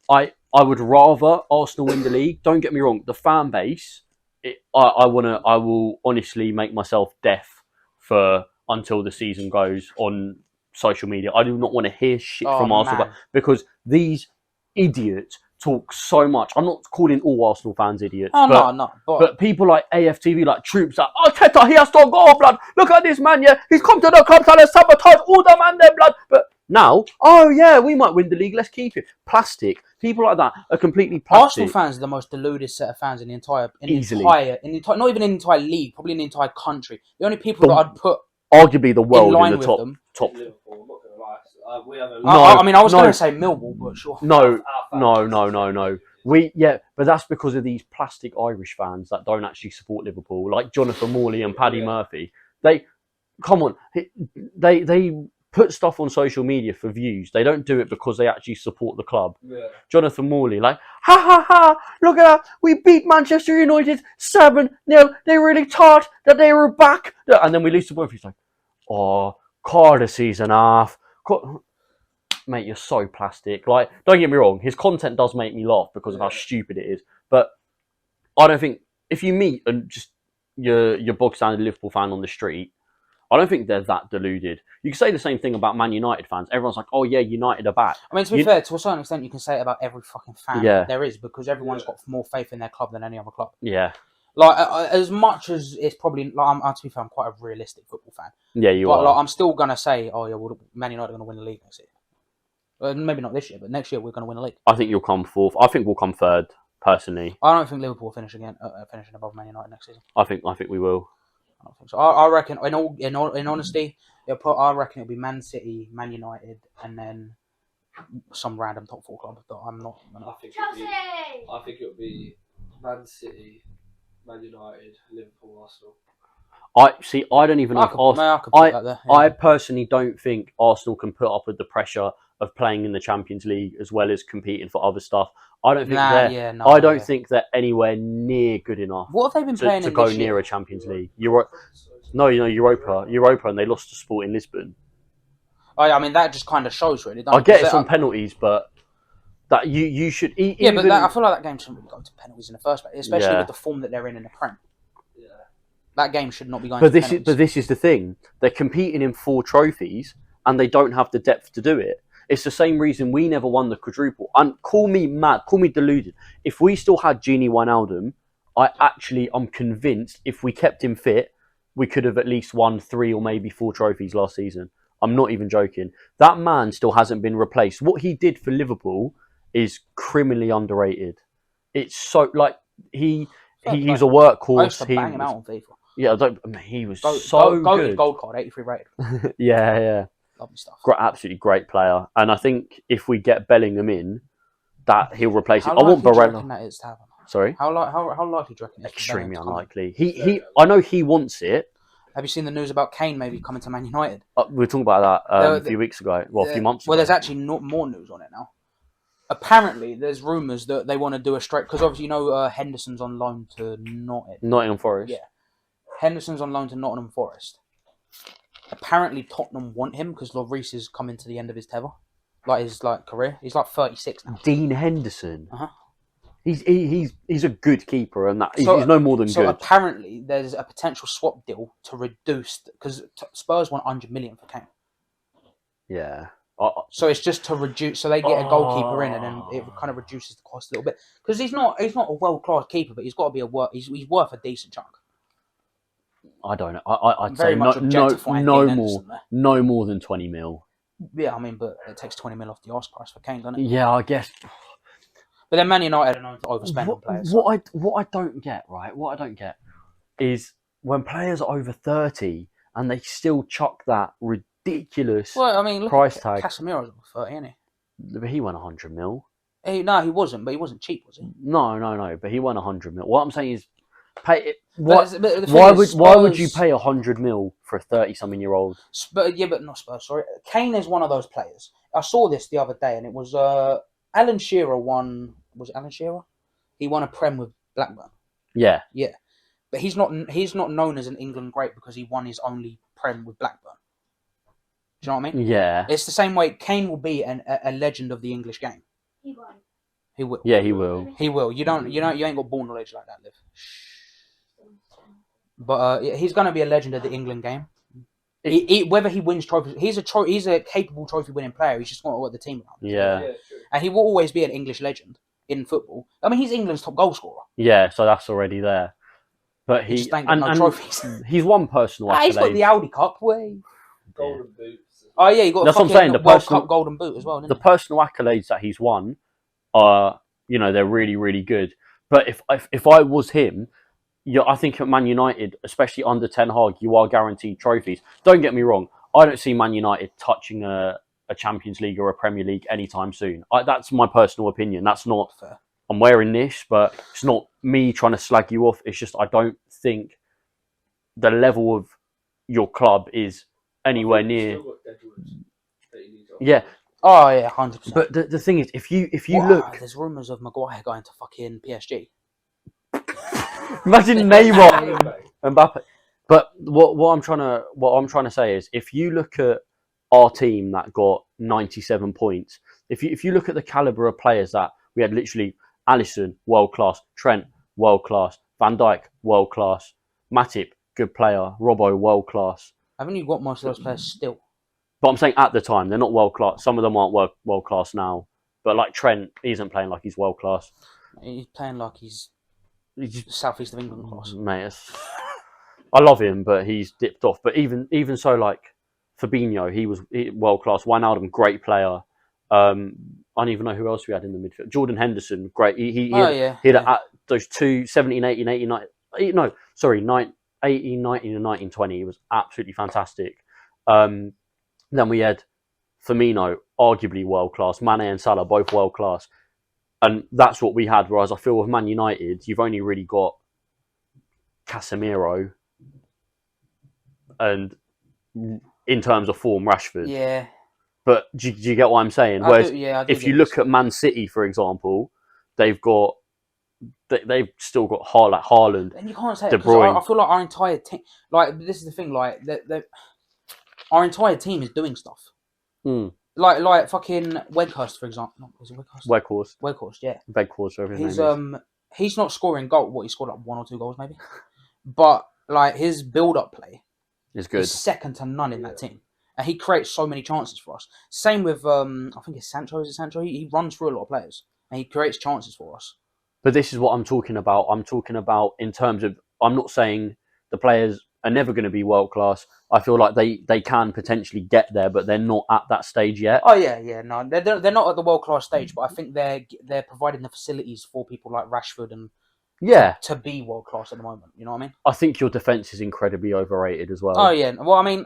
S1: I would rather Arsenal win the league. Don't get me wrong. The fan base, I will honestly make myself deaf for until the season goes on social media. I do not want to hear shit from Arsenal, because these idiots talk so much. I'm not calling all Arsenal fans idiots. But people like AFTV, like Troops, like, oh, Teta, he has to go, blood. Look at this man, yeah. He's come to the club to sabotage all the man there, blood. But now, oh yeah, we might win the league. Let's keep it. Plastic. People like that are completely plastic.
S2: Arsenal fans are the most deluded set of fans in the entire, not even in the entire league, probably in the entire country. The only people that I'd put
S1: arguably the world in the top.
S3: Liverpool, I'm not gonna lie. We have
S2: I was going to say Millwall, but sure.
S1: No. But that's because of these plastic Irish fans that don't actually support Liverpool, like Jonathan Morley and Paddy Murphy. They put stuff on social media for views. They don't do it because they actually support the club.
S3: Yeah.
S1: Jonathan Morley, like, ha ha ha, look at that, we beat Manchester United 7-0, they really thought that they were back. And then we lose to Bournemouth. He's like, oh, quarter season half. mate, you're so plastic. Like, don't get me wrong, his content does make me laugh because of how stupid it is. But I don't think if you meet and just your bog standard Liverpool fan on the street, I don't think they're that deluded. You can say the same thing about Man United fans. Everyone's like, "Oh yeah, United are back."
S2: I mean, to be fair, to a certain extent, you can say it about every fucking fan there is, because everyone's got more faith in their club than any other club.
S1: Yeah.
S2: Like, as much as it's probably, like, to be fair, I'm quite a realistic football fan.
S1: Yeah, you
S2: but,
S1: are.
S2: Like, I'm still gonna say, oh yeah, well, Man United are gonna win the league next year. Maybe not this year, but next year we're gonna win the league.
S1: I think you'll come fourth. I think we'll come third. Personally,
S2: I don't think Liverpool will finish finishing above Man United next season.
S1: I think we will.
S2: I don't think so. I reckon, in honesty, I reckon it'll be Man City, Man United, and then some random top 4 club. But I'm not.
S3: I think it'll be Man City, Man United, Liverpool, Arsenal.
S1: I don't even know if Arsenal. I personally don't think Arsenal can put up with the pressure of playing in the Champions League as well as competing for other stuff. I don't think I don't think they're anywhere near good enough.
S2: What have they been playing
S1: to go near a Champions League? Europa, and they lost to Sporting Lisbon.
S2: I mean, that just kind of shows, really.
S1: I get it's on penalties, but that you should.
S2: But I feel like that game shouldn't really go to penalties in the first place, especially with the form that they're in the Prem. Yeah. That game should not be going. But
S1: this is the thing: they're competing in 4 trophies, and they don't have the depth to do it. It's the same reason we never won the quadruple. And call me mad, call me deluded. If we still had Gini Wijnaldum, I'm convinced if we kept him fit, we could have at least won 3 or maybe 4 trophies last season. I'm not even joking. That man still hasn't been replaced. What he did for Liverpool is criminally underrated. It's so, like, he's a workhorse.
S2: I used to bang him out on FIFA.
S1: Yeah, he was so good.
S2: Gold card, 83 rated.
S1: Yeah.
S2: Lovely stuff.
S1: Absolutely great player. And I think if we get Bellingham in, that he'll replace it. I want
S2: Barella. That is to happen?
S1: Sorry?
S2: How likely do you reckon it is?
S1: Extremely unlikely. I know he wants it.
S2: Have you seen the news about Kane maybe coming to Man United?
S1: We were talking about that a few weeks ago. Well, a few months ago.
S2: Well, there's actually more news on it now. Apparently, there's rumours that they want to do a straight... Because obviously, Henderson's on loan to
S1: Nottingham Forest.
S2: Yeah. Henderson's on loan to Nottingham Forest. Apparently, Tottenham want him because Lloris is coming to the end of his tether, his career. He's 36 now.
S1: Dean Henderson. He's a good keeper, and he's no more than good.
S2: So apparently, there's a potential swap deal to reduce because Spurs want 100 million for Kane.
S1: Yeah.
S2: So it's just to reduce, so they get a goalkeeper in, and then it kind of reduces the cost a little bit because he's not a world class keeper, but he's got to be he's worth a decent chunk.
S1: I don't know. I'd say no more than 20 mil.
S2: Yeah, I mean, but it takes 20 mil off the ask price for Kane, doesn't it?
S1: Yeah, I guess.
S2: But then Man United are known to overspend on players.
S1: What I don't get, right? What I don't get is when players are over 30 and they still chuck that ridiculous price tag.
S2: Casemiro's over 30, isn't he?
S1: But he won 100 mil.
S2: No, he wasn't. But he wasn't cheap, was he?
S1: No. But he won 100 mil. What I'm saying is, pay it.
S2: Why
S1: would you pay 100 mil for a 30-something-year-old?
S2: But not Spurs. Sorry, Kane is one of those players. I saw this the other day, and it was Alan Shearer won. Was it Alan Shearer? He won a Prem with Blackburn.
S1: Yeah.
S2: But he's not known as an England great because he won his only Prem with Blackburn. Do you know what I mean?
S1: Yeah.
S2: It's the same way Kane will be a legend of the English game.
S4: He won't.
S2: He will.
S1: Yeah, he will.
S2: He will. You ain't got ball knowledge like that, Liv. But he's going to be a legend of the England game. Whether he wins trophies, he's a capable trophy-winning player. He's just not what the team around.
S1: Yeah.
S2: And he will always be an English legend in football. I mean, he's England's top goal scorer.
S1: Yeah, so that's already there. But he
S2: just ain't got no trophies.
S1: He's won personal accolades.
S2: He's got the Audi Cup.
S3: Golden boots.
S2: Oh yeah, he got
S1: that's what I'm saying. The
S2: World Cup golden boot as well.
S1: The personal accolades that he's won are, they're really, really good. But if I was him, I think at Man United, especially under Ten Hag, you are guaranteed trophies. Don't get me wrong. I don't see Man United touching a Champions League or a Premier League anytime soon. That's my personal opinion. That's not fair. I'm wearing this, but it's not me trying to slag you off. It's just I don't think the level of your club is anywhere near. Yeah.
S2: Oh yeah, 100%.
S1: But the thing is, if you look,
S2: there's rumours of Maguire going to fucking PSG.
S1: Imagine Neymar, Mbappe. But what I'm trying to say is, if you look at our team that got 97 points. If you look at the caliber of players that we had, literally Alisson, world class, Trent, world class, Van Dijk, world class, Matip, good player, Robbo, world class.
S2: Haven't you got most of those players still?
S1: But I'm saying at the time, they're not world class. Some of them aren't world class now. But like Trent, he isn't playing like he's world class.
S2: He's playing like he's Southeast of England class.
S1: Mate, I love him, but he's dipped off. But even so, like Fabinho, he was world class. Wijnaldum, great player. I don't even know who else we had in the midfield. Jordan Henderson, great. He had those two, 17, 18, 18, 19, no, sorry, 18, 19 and 19, 20. He was absolutely fantastic. Then we had Firmino, arguably world class. Mane and Salah, both world class. And that's what we had. Whereas I feel with Man United, you've only really got Casemiro and, in terms of form, Rashford.
S2: Yeah.
S1: But do you get what I'm saying? Whereas if you look at Man City, for example, they've still got Haaland.
S2: And you can't say
S1: De
S2: it because
S1: Bruyne.
S2: I feel like our entire team, like this is the thing, like our entire team is doing stuff. Like fucking Weghorst, for example. No, is it Weghorst? Weghorst, yeah.
S1: Weghorst, whatever his name is.
S2: He's not scoring goal. What, he scored like 1 or 2 goals maybe, but like his build-up play
S1: is good.
S2: Is second to none in that team, and he creates so many chances for us. Same with I think it's Sancho. Is it Sancho? He runs through a lot of players and he creates chances for us.
S1: But this is what I'm talking about. I'm talking about in terms of. I'm not saying the players are never going to be world class. I feel like they can potentially get there, but they're not at that stage yet.
S2: Oh yeah, no, they're not at the world class stage, but I think they're providing the facilities for people like Rashford and to be world class at the moment. You know what I mean?
S1: I think your defense is incredibly overrated as well.
S2: Oh yeah, well I mean,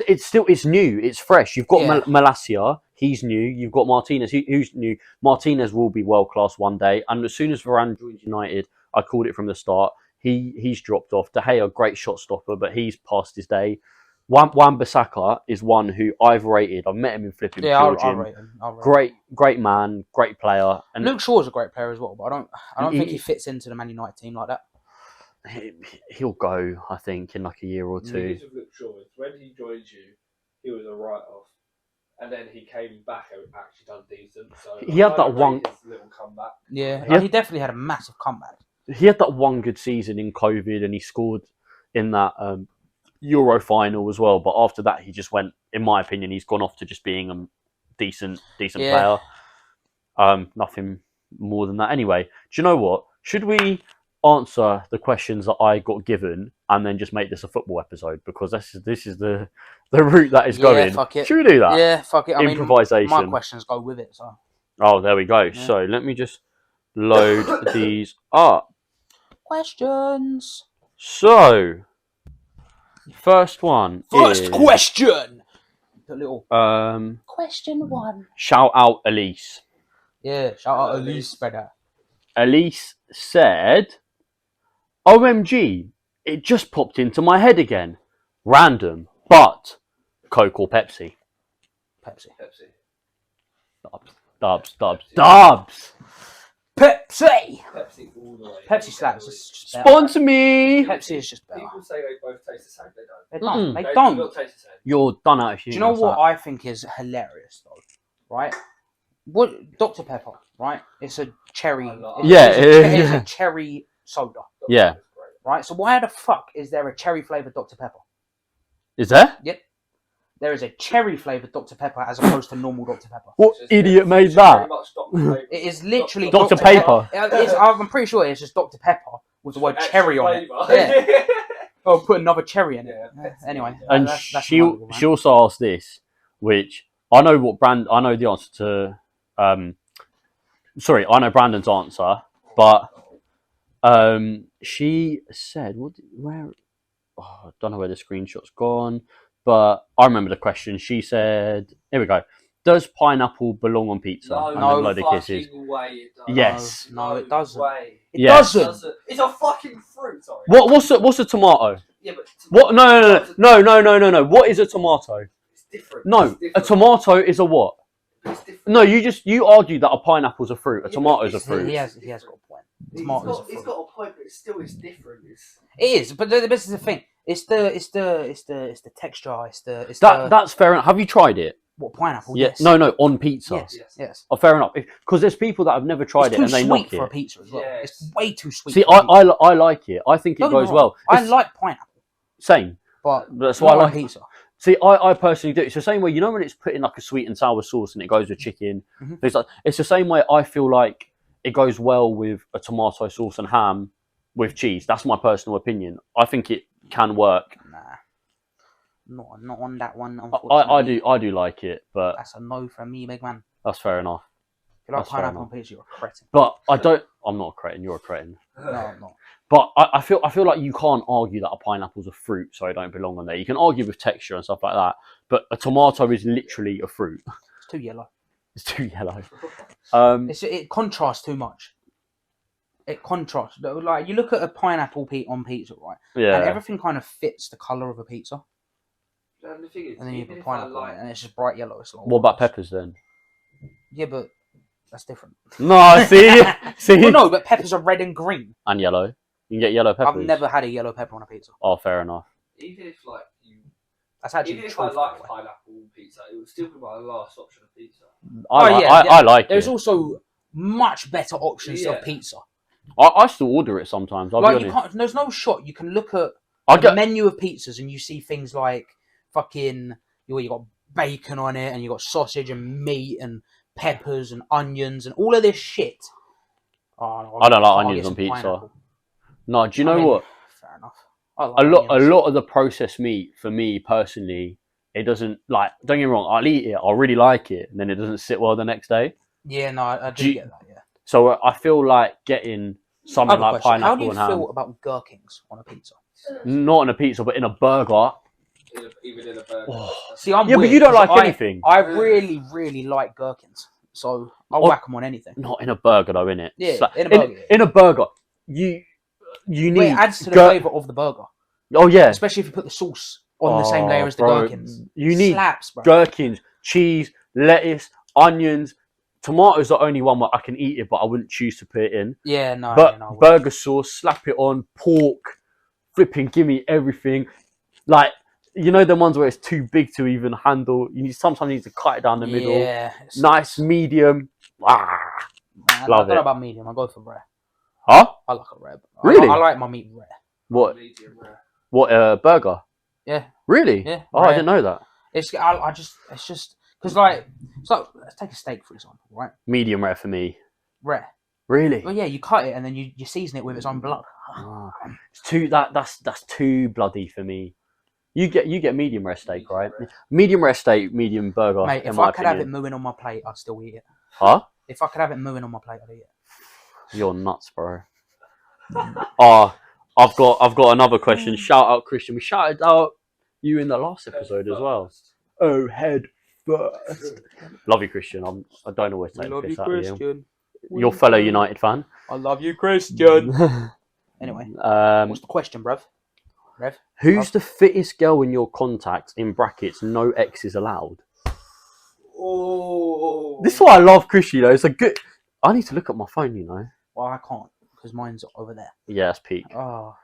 S1: it's new, it's fresh. You've got Malacia, he's new. You've got Martinez, who's new. Martinez will be world class one day, and as soon as Varane joins United, I called it from the start. He's dropped off. De Gea, great shot stopper, but he's past his day. Wan-Bissaka is one who I've rated. I've met him in flipping Georgian.
S2: I'll rate him.
S1: Great man, great player. And
S2: Luke Shaw's a great player as well, but I don't think he fits into the Man United team like that.
S1: He'll go, I think, in like a year or two.
S3: The news of Luke Shaw is when he joined you, he was a write-off. And then he came back and actually done decent. So
S1: he had that one
S3: little comeback.
S2: Yeah, he definitely had a massive comeback.
S1: He had that one good season in COVID, and he scored in that Euro final as well. But after that, he just went. In my opinion, he's gone off to just being a decent player. Nothing more than that. Anyway, do you know what? Should we answer the questions that I got given and then just make this a football episode? Because this is the route that is going.
S2: Fuck it.
S1: Should we do that?
S2: Yeah, fuck it.
S1: Improvisation.
S2: My questions go with it. So.
S1: Oh, there we go. Yeah. So let me just load these up.
S2: Questions.
S1: So, first question.
S2: A little.
S4: Question 1.
S1: Shout out Elise.
S2: Yeah, shout out Elise, brother.
S1: Elise said, "OMG, it just popped into my head again. Random, but Coke or Pepsi?"
S2: Pepsi.
S1: Dubs.
S2: Pepsi
S3: all the way.
S2: Pepsi slaps.
S1: Sponsor me.
S2: Pepsi is just better.
S3: People say they both taste the same. They
S2: They don't.
S3: don't.
S2: They don't.
S3: Do not taste the same.
S1: You're done out of
S2: Do you know what I think is hilarious though? Right? What Dr. Pepper, right? It's a cherry. It's a cherry soda.
S1: Yeah.
S2: Right? So why the fuck is there a cherry flavoured Dr. Pepper?
S1: Is there?
S2: Yep. There is a cherry flavoured Dr. Pepper as opposed to normal Dr. Pepper.
S1: What idiot made that?
S2: It is literally
S1: Dr. Pepper.
S2: I'm pretty sure it's just Dr. Pepper with the word cherry on it. Yeah. Oh, put another cherry in it. Anyway.
S1: And she also asked this, which I know the answer to. I know Brandon's answer, but she said, I don't know where the screenshot's gone, but I remember the question. She said, here we go. Does pineapple belong on pizza?
S3: No fucking way it does.
S1: Yes.
S2: No, it doesn't.
S1: It
S2: doesn't.
S3: It's a fucking fruit, sorry.
S1: What's a tomato?
S3: Yeah, but
S1: What? No. What is a tomato?
S3: It's different.
S1: No, a tomato is a what?
S3: It's different.
S1: No, you argued that a pineapple's a fruit. A tomato's a fruit.
S2: He has got a point. Tomatoes are
S3: He's
S2: fruit.
S3: got a point, but it's different.
S2: It is, but this is the thing. It's the texture. It's the
S1: That's fair enough. Have you tried it?
S2: what pineapple?
S1: Yeah.
S2: Yes.
S1: No, on pizza.
S2: Yes.
S3: Yes.
S2: Yes.
S1: Oh, fair enough. Because there's people that have never tried
S2: It's
S1: it
S2: too
S1: and they
S2: sweet
S1: knock
S2: for a
S1: it.
S2: pizza as well.
S3: Yes.
S2: It's way too sweet.
S1: See,
S2: for a pizza.
S1: I like it. I think it
S2: Don't get me
S1: goes
S2: wrong,
S1: well.
S2: I
S1: It's
S2: like pineapple,
S1: same.
S2: but
S1: That's why I
S2: not on
S1: like
S2: pizza.
S1: See, I personally do. It's the same way, you know, when it's put in like a sweet and sour sauce and it goes with chicken.
S2: Mhm.
S1: It's the same way I feel like it goes well with a tomato sauce and ham with cheese. That's my personal opinion. I think it can work.
S2: Nah, not on that one. Unfortunately,
S1: I do like it, but
S2: that's a no from me, big man.
S1: that's fair enough.
S2: If you like
S1: That's fair
S2: pineapple on
S1: enough.
S2: pizza, you're a cretin.
S1: But I don't. I'm not a cretin. You're a cretin.
S2: No, I'm not.
S1: But I feel like you can't argue that a pineapple's a fruit, so it don't belong on there. You can argue with texture and stuff like that, but a tomato is literally a fruit.
S2: It's too yellow.
S1: It's too yellow.
S2: It contrasts too much. It contrasts. Like you look at a pineapple on pizza, right?
S1: Yeah.
S2: And everything kind of fits the color of a pizza.
S3: And the thing is,
S2: And then you
S3: even
S2: put
S3: if I
S2: pineapple on
S3: like,
S2: it, and it's just bright yellow. It's like,
S1: What about peppers then?
S2: Yeah, but that's different.
S1: No, see.
S2: Well, no, but peppers are red and green.
S1: And yellow. You can get yellow peppers.
S2: I've never had a yellow pepper on a pizza.
S1: Oh, fair enough.
S3: even if like you,
S2: That's actually
S3: even if
S2: true.
S3: I
S2: by the
S3: like
S2: way.
S3: pineapple pizza, it would still be my last option of pizza.
S1: I like
S2: There's
S1: it.
S2: also much better options
S3: Yeah.
S2: of pizza.
S1: I still order it sometimes. I'll
S2: Like
S1: be
S2: you
S1: honest.
S2: can't. There's no shot. You can look at
S1: I
S2: the
S1: get.
S2: menu of pizzas and you see things like fucking you got bacon on it and you got sausage and meat and peppers and onions and all of this shit. Oh,
S1: I don't like
S2: I'll
S1: onions
S2: get
S1: on
S2: some
S1: pizza.
S2: pineapple.
S1: No, do you
S2: I
S1: know
S2: mean,
S1: what?
S2: Fair enough. I like
S1: A
S2: onions.
S1: lot of the processed meat for me personally, it doesn't like. Don't get me wrong. I'll eat it. I really like it, and then it doesn't sit well the next day.
S2: Yeah, no, I
S1: Do
S2: do
S1: you-
S2: get that. Yeah.
S1: So I feel like getting something
S2: Other
S1: like
S2: question. How do
S1: pineapple
S2: you
S1: and ham,
S2: feel about gherkins on a pizza?
S1: not on a pizza, but in a burger.
S3: Even in a burger.
S1: Oh.
S2: See, I'm
S1: Yeah, but
S2: weird,
S1: you don't
S2: 'cause
S1: like anything.
S2: I really, really like gherkins, so I'll
S1: Oh.
S2: whack them on anything.
S1: Not in a burger though, innit?
S2: Yeah,
S1: It's like-
S2: in a burger, yeah.
S1: In a burger, you need.
S2: But it adds to the
S1: gher-
S2: flavour of the burger,
S1: Oh yeah.
S2: especially if you put the sauce on the same layer as the
S1: bro,
S2: gherkins.
S1: You need
S2: Slaps, bro.
S1: gherkins, cheese, lettuce, onions. Tomatoes the only one where I can eat it, but I wouldn't choose to put it in.
S2: Yeah, no,
S1: But
S2: no.
S1: burger sauce, slap it on, pork, flipping, give me everything. Like, you know the ones where it's too big to even handle. Sometimes you need to cut it down the middle.
S2: Yeah.
S1: Nice, medium. Ah,
S2: I
S1: love
S2: don't know
S1: it.
S2: about medium. I go for rare.
S1: huh?
S2: I like a rare.
S1: Really?
S2: I like my meat rare.
S1: What?
S3: Medium rare.
S1: What? Burger?
S2: Yeah.
S1: Really?
S2: Yeah.
S1: Oh, I
S2: rare.
S1: didn't know that.
S2: It's just because like let's take a steak for example, right?
S1: Medium rare for me.
S2: Rare.
S1: Really?
S2: Well, yeah, you cut it and then you season it with its own blood.
S1: Ah, it's too that's too bloody for me. You get medium rare steak, right? Medium rare steak, medium burger.
S2: Mate,
S1: in
S2: if
S1: my
S2: I could have it
S1: opinion.
S2: mooing on my plate, I'd still eat it.
S1: Huh?
S2: If I could have it mooing on my plate, I'd eat it.
S1: You're nuts, bro. I've got another question. Shout out Christian. We shouted out you in the last episode as well. Oh, head first. Love you, Christian. I don't always take the piss out of you. Your fellow United fan.
S2: I love you, Christian. Anyway, what's the question, bruv? Rev?
S1: Who's the fittest girl in your contacts? In brackets, no exes allowed.
S3: Oh.
S1: This is why I love Chris. You know, it's a good. I need to look at my phone. You know.
S2: Well, I can't because mine's over there.
S1: Yeah, it's peak.
S2: Oh.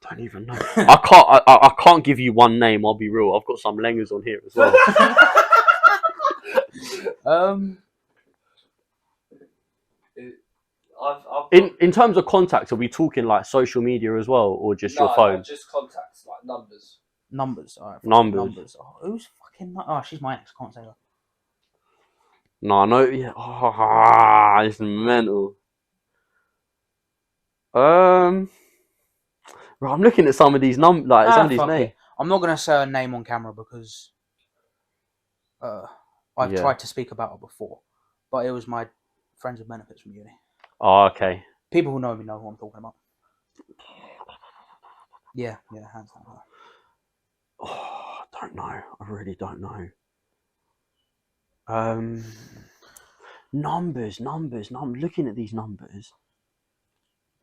S1: Don't even know. I can't give you one name. I'll be real. I've got some langers on here as well. In terms of contacts, are we talking like social media as well, or just your phone?
S3: Just contacts, like numbers.
S2: Numbers. All right,
S1: Numbers.
S2: Oh, who's fucking? Oh, she's my ex. Can't say that.
S1: No, no, yeah. Oh, it's mental. Right, I'm looking at some of these some of these
S2: fuck
S1: names.
S2: it. I'm not gonna say her name on camera because I've tried to speak about her before, but it was my friends with benefits from uni.
S1: Oh, okay.
S2: People who know me know who I'm talking about. Yeah, hands down.
S1: Oh, I don't know. I really don't know. Numbers. I'm looking at these numbers.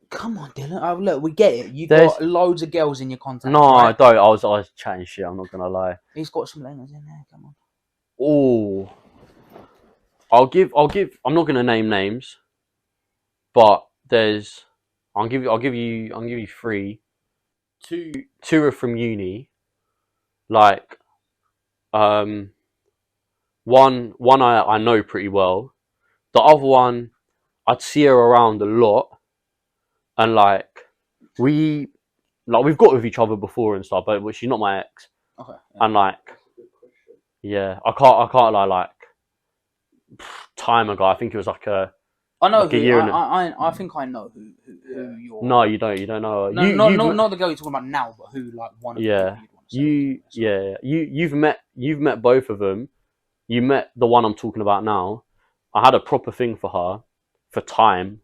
S2: Come on, Dylan. Oh, look, we get it. You've
S1: There's-
S2: got loads of girls in your contacts.
S1: No, I
S2: right?
S1: don't. I was chatting shit. I'm not gonna lie.
S2: He's got some langers in there. Come on.
S1: Oh, I'll give. I'm not gonna name names, but I'll give you 3. two are from uni. Like, one I know pretty well. The other one, I'd see her around a lot, and we've got with each other before and stuff, but she's not my ex.
S2: Okay. Yeah.
S1: And yeah, I can't lie. Time ago, I think it was like a.
S2: I know
S1: like
S2: who.
S1: a year
S2: I think I know who you're.
S1: No, you don't. You don't know.
S2: No, not the girl you're talking about now, but who one of the people you'd want to say.
S1: You've met both of them. You met the one I'm talking about now. I had a proper thing for her, for time.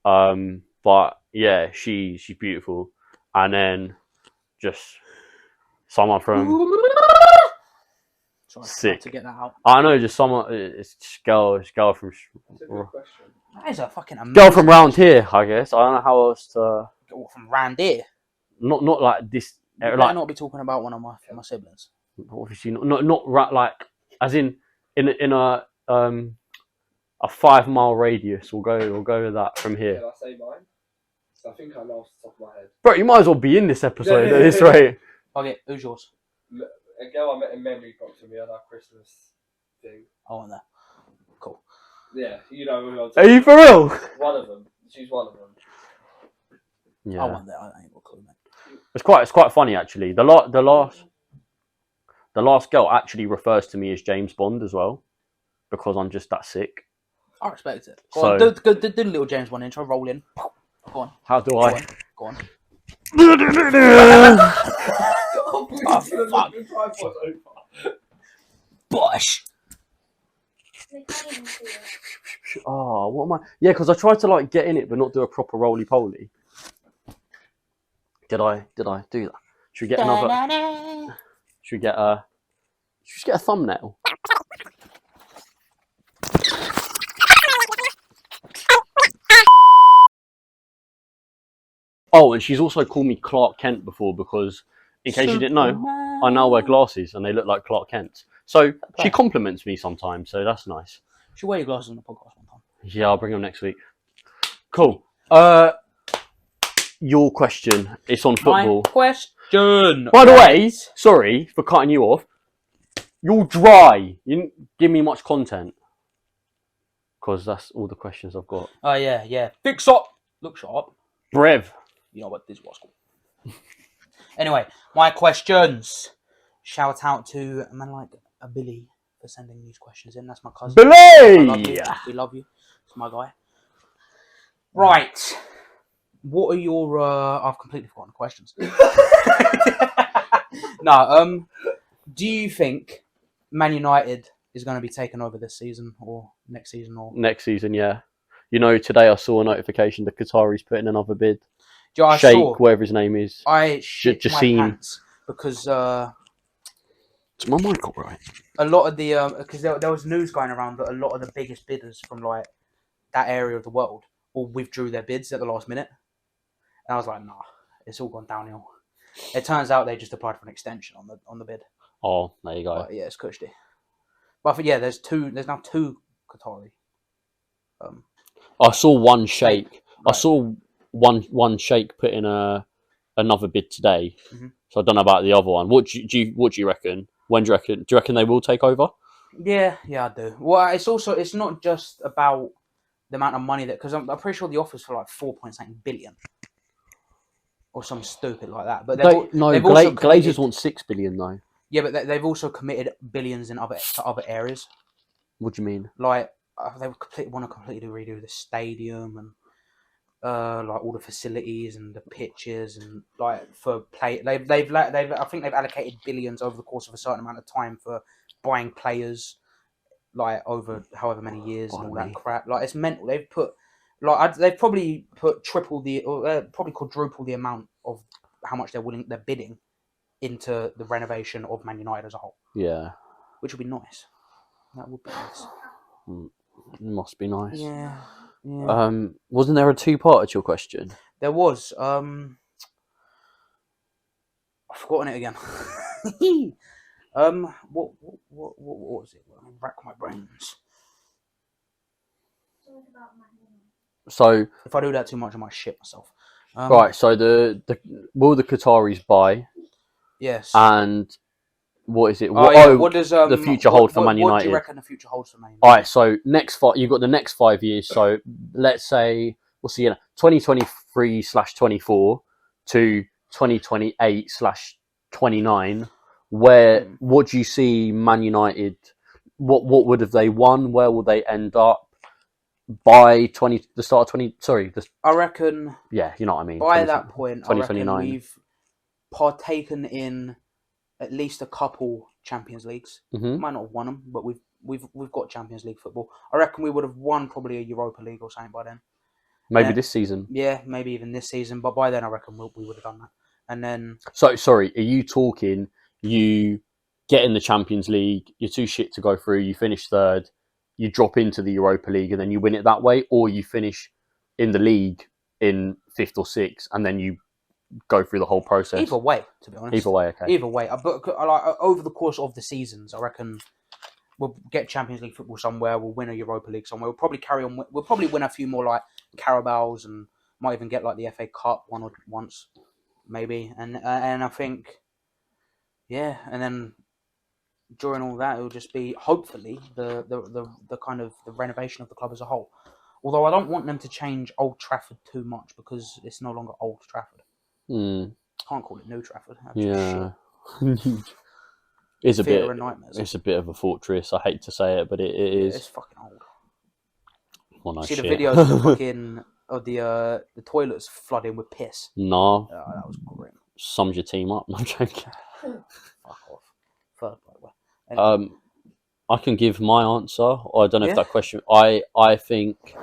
S1: But yeah, she's beautiful, and then just someone from
S2: Sorry,
S1: sick.
S2: to get that out.
S1: I know, just someone. It's just girl from.
S3: That's a good question.
S2: That is a fucking amazing
S1: Girl from round here, I guess. I don't know how else to.
S2: What, from round here?
S1: Not like this.
S2: You better not be talking about one of my siblings.
S1: Obviously not like as in a 5 mile radius. We'll go with that from here.
S3: Can I say mine? So I think I know off the top of my head.
S1: Bro, you might as well be in this episode at this rate.
S2: Okay, who's yours?
S3: A girl I met in memory box with me at our Christmas thing.
S2: I want that. Cool.
S3: Yeah, you know who I'm
S1: Are
S3: talking
S1: you for real?
S3: about. One of them. She's one of them.
S1: Yeah.
S2: I want that. I ain't got a clue, man.
S1: It's quite funny actually. The last girl actually refers to me as James Bond as well, because I'm just that sick.
S2: I respect it. Go on, do the little James Bond intro. Roll in. Go on.
S1: How do I?
S2: Go on.
S3: Oh, fuck.
S2: Bosh.
S4: They can't even see it.
S1: Oh, what am I? Yeah, because I tried to get in it, but not do a proper roly poly. Did I do that? Should we get another? Should we get a? Should we just get a thumbnail? Oh, and she's also called me Clark Kent before because, in case you didn't know, I now wear glasses and they look like Clark Kent. So she compliments me sometimes, so that's nice.
S2: You should wear your glasses on the podcast one time.
S1: Yeah, I'll bring them next week. Cool. Your question. It's on football.
S2: My question.
S1: By the way, sorry for cutting you off. You're dry. You didn't give me much content. Because that's all the questions I've got.
S2: Oh, yeah. Fix up. Look sharp.
S1: Brev.
S2: You know what this was called. Anyway, my questions. Shout out to a man like a Billy for sending these questions in. That's my cousin.
S1: Billy!
S2: I love you. We love you. It's my guy. Right. What are your... I've completely forgotten the questions. No, do you think Man United is going to be taken over this season or next season? Or
S1: Next season, yeah. You know, today I saw a notification the Qataris put in another bid.
S2: I
S1: Sheikh,
S2: saw,
S1: whatever his name is.
S2: I shit my
S1: Jassim.
S2: pants because
S1: It's my mic alright?
S2: a lot of the because there was news going around that a lot of the biggest bidders from like that area of the world all withdrew their bids at the last minute, and I was like, nah, it's all gone downhill. It turns out they just applied for an extension on the bid.
S1: Oh, there you go.
S2: But yeah, it's cushy. But I think, yeah, there's now two Qatari.
S1: I saw one Sheikh.
S2: Right.
S1: I saw one Sheikh put in another bid today.
S2: Mm-hmm.
S1: So I don't know about the other one. What do you reckon? When do you reckon? Do you reckon they will take over?
S2: Yeah, I do. Well, it's not just about the amount of money that, because I'm pretty sure the offer's for like 4.8 billion or something stupid like that. But
S1: Glazers want 6 billion though.
S2: Yeah, but they've also committed billions in other areas.
S1: What do you mean?
S2: Like they want to completely redo the stadium and like all the facilities and the pitches and like for play. I think they've allocated billions over the course of a certain amount of time for buying players, like over however many years and all that crap. Like it's mental. They've probably put triple probably quadruple the amount of how much they're bidding into the renovation of Man United as a whole.
S1: Yeah,
S2: which would be nice. That would be nice.
S1: It must be nice.
S2: Yeah.
S1: Wasn't there a two-part to your question?
S2: There was. I've forgotten it again. What was it? Let me rack my brains.
S1: So
S2: if I do that too much, I might shit myself.
S1: Right. So the will the Qataris buy,
S2: Yes.
S1: and what is it?
S2: What does
S1: the future hold for Man United?
S2: What do you reckon the future holds for Man United?
S1: All right. So you've got the next 5 years. So let's say we'll see 2023/24 to 2028/29. What do you see Man United? What would have they won? Where will they end up by the start of 20? Sorry,
S2: I reckon.
S1: Yeah, you know what I mean.
S2: By that point, I reckon
S1: 2029.
S2: we've partaken in at least a couple Champions Leagues.
S1: Mm-hmm.
S2: Might not have won them, but we've got Champions League football. I reckon we would have won probably a Europa League or something by then.
S1: Maybe this season.
S2: Yeah, maybe even this season. But by then, I reckon we would have done that. And then.
S1: So sorry, are you talking? You get in the Champions League, you're too shit to go through. You finish third, you drop into the Europa League, and then you win it that way, or you finish in the league in fifth or sixth, and then you go through the whole process.
S2: Either way, to be honest.
S1: Either way, okay.
S2: Either way, but over the course of the seasons, I reckon we'll get Champions League football somewhere. We'll win a Europa League somewhere. We'll probably carry on. We'll probably win a few more like Carabaos, and might even get like the FA Cup once, maybe. And I think, yeah. And then during all that, it will just be hopefully the kind of the renovation of the club as a whole. Although I don't want them to change Old Trafford too much because it's no longer Old Trafford. Can't call it New Trafford.
S1: Yeah, it's a bit.
S2: Nightmares.
S1: It's a bit of a fortress. I hate to say it, but it is.
S2: It's fucking old.
S1: Well, no
S2: See
S1: shit.
S2: the videos of the fucking the toilets flooding with piss.
S1: No,
S2: that was grim.
S1: Sums your team up. No, I'm joking.
S2: Fuck off. Third, by the way. Anyway.
S1: I can give my answer. Or I don't know if that question. I think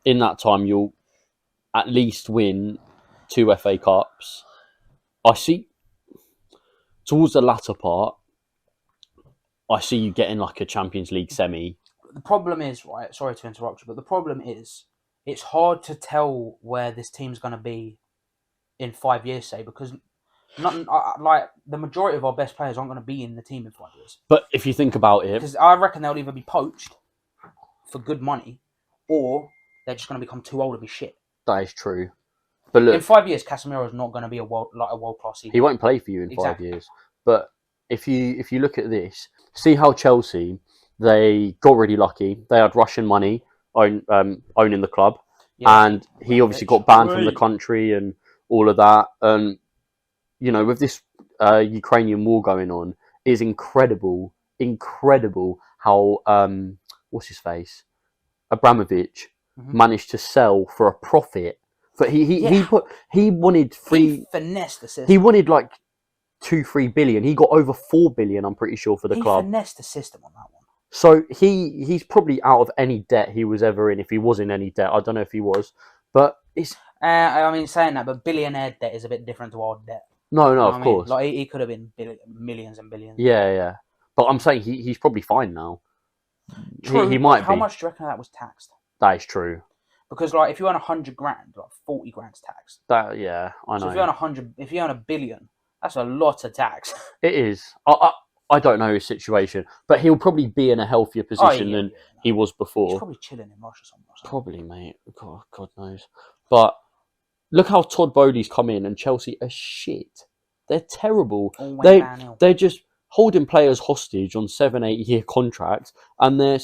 S1: in that time you'll at least win 2 FA Cups. I see towards the latter part. I see you getting like a Champions League semi.
S2: The problem is, right? Sorry to interrupt you, but the problem is it's hard to tell where this team's going to be in 5 years, say, because like the majority of our best players aren't going to be in the team in 5 years.
S1: But if you think about it,
S2: because I reckon they'll either be poached for good money, or they're just going to become too old to be shit.
S1: That is true. But look,
S2: in 5 years, Casemiro's not going to be a world class.
S1: He won't play for you in 5 years. But if you look at this, see how Chelsea, they got really lucky. They had Russian money owning the club, and he obviously got banned from the country and all of that. And you know, with this Ukrainian war going on, it is incredible how what's his face, Abramovich managed to sell for a profit. But he wanted
S2: He finessed the system.
S1: He wanted like 2-3 billion. He got over 4 billion, I'm pretty sure, for the club.
S2: He finessed the system on that one.
S1: So he's probably out of any debt he was ever in, if he was in any debt. I don't know if he was, but it's.
S2: I mean, saying that, but billionaire debt is a bit different to our debt.
S1: No, of course.
S2: Like he could have been millions and billions.
S1: Yeah. But I'm saying he's probably fine now.
S2: True.
S1: He might be.
S2: How much do you reckon that was taxed?
S1: That is true.
S2: Because like if you earn 100 grand, like 40 grand's taxed.
S1: I know.
S2: So if you earn $1 billion, that's a lot of tax.
S1: It is. I don't know his situation, but he'll probably be in a healthier position than he was before.
S2: He's probably chilling in Russia somewhere.
S1: Probably, mate. God knows. But look how Todd Bowley's come in, and Chelsea are shit. They're terrible. They're just holding players hostage on 7-8 year contracts, and they're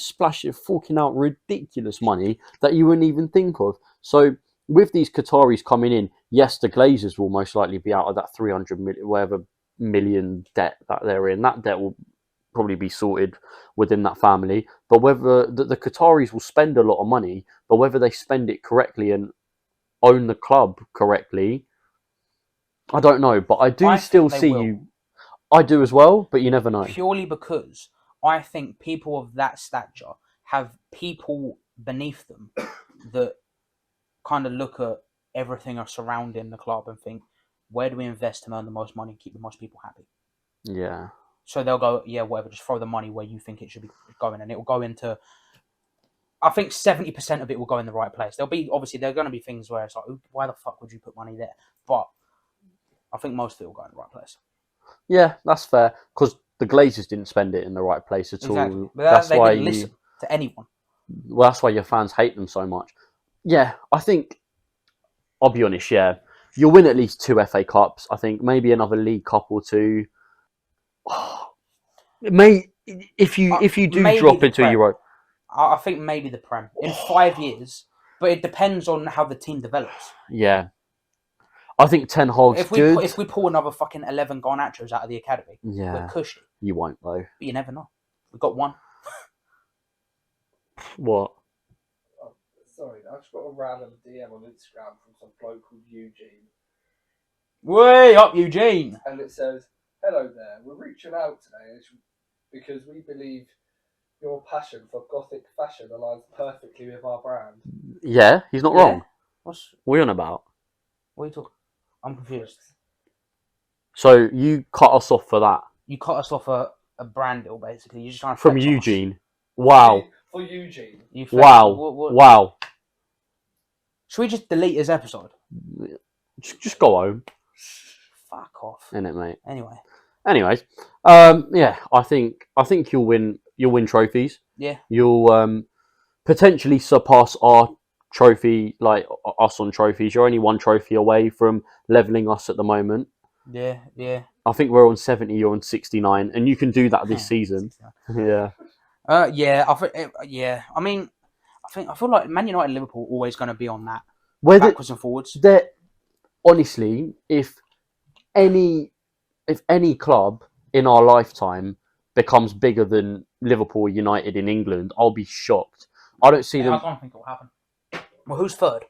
S1: forking out ridiculous money that you wouldn't even think of. So with these Qataris coming in, yes, the Glazers will most likely be out of that 300 million debt that they're in. That debt will probably be sorted within that family. But whether the Qataris will spend a lot of money, but whether they spend it correctly and own the club correctly, I don't know. But I do still see you. I do as well, but you never know.
S2: Purely because I think people of that stature have people beneath them that kind of look at everything surrounding the club and think, where do we invest to earn the most money and keep the most people happy?
S1: Yeah.
S2: So they'll go, whatever, just throw the money where you think it should be going. And it will go into, I think 70% of it will go in the right place. There are going to be things where it's like, why the fuck would you put money there? But I think most of it will go in the right place.
S1: Yeah, that's fair. Because the Glazers didn't spend it in the right place at all.
S2: But that's why they didn't listen to anyone.
S1: Well, that's why your fans hate them so much. Yeah, I think I'll be honest. Yeah, you'll win at least 2 FA Cups. I think maybe another League Cup or 2. If you do
S2: maybe
S1: drop
S2: the
S1: into
S2: Prem.
S1: Euro,
S2: I think maybe the Prem in 5 years, but it depends on how the team develops.
S1: yeah, I think Ten Hag's good.
S2: If we pull another fucking 11 Garnachos out of the academy,
S1: Yeah,
S2: we're cushy.
S1: you won't though.
S2: But you never know. We got one.
S1: What?
S3: Oh, sorry, I just got a random DM on Instagram from some bloke called Eugene.
S2: Way up, Eugene.
S3: And it says, "Hello there, we're reaching out today because we believe your passion for gothic fashion aligns perfectly with our brand."
S1: Yeah, he's not
S2: Yeah?
S1: wrong.
S2: What
S1: What are you on about?
S2: are you talking? I'm confused.
S1: So you cut us off for that
S2: You cut us off a brand deal, basically. You're just trying to
S1: from
S2: flex on us.
S1: Eugene. Wow,
S3: For Eugene.
S2: You flex-
S1: wow,
S2: what-
S1: wow.
S2: Should we just delete this episode?
S1: Just go home,
S2: Fuck off.
S1: innit, mate?
S2: Anyway.
S1: Anyways, yeah, I think you'll win trophies.
S2: Yeah.
S1: You'll potentially surpass our trophy, like us on trophies. You're only 1 trophy away from leveling us at the moment.
S2: Yeah.
S1: I think we're on 70, you're on 69, and you can do that this season. Yeah.
S2: Yeah. I mean, I feel like Man United and Liverpool are always going to be on that backwards and forwards.
S1: Honestly, if any club in our lifetime becomes bigger than Liverpool United in England, I'll be shocked. I don't see them.
S2: I don't think it will happen. Well, who's third?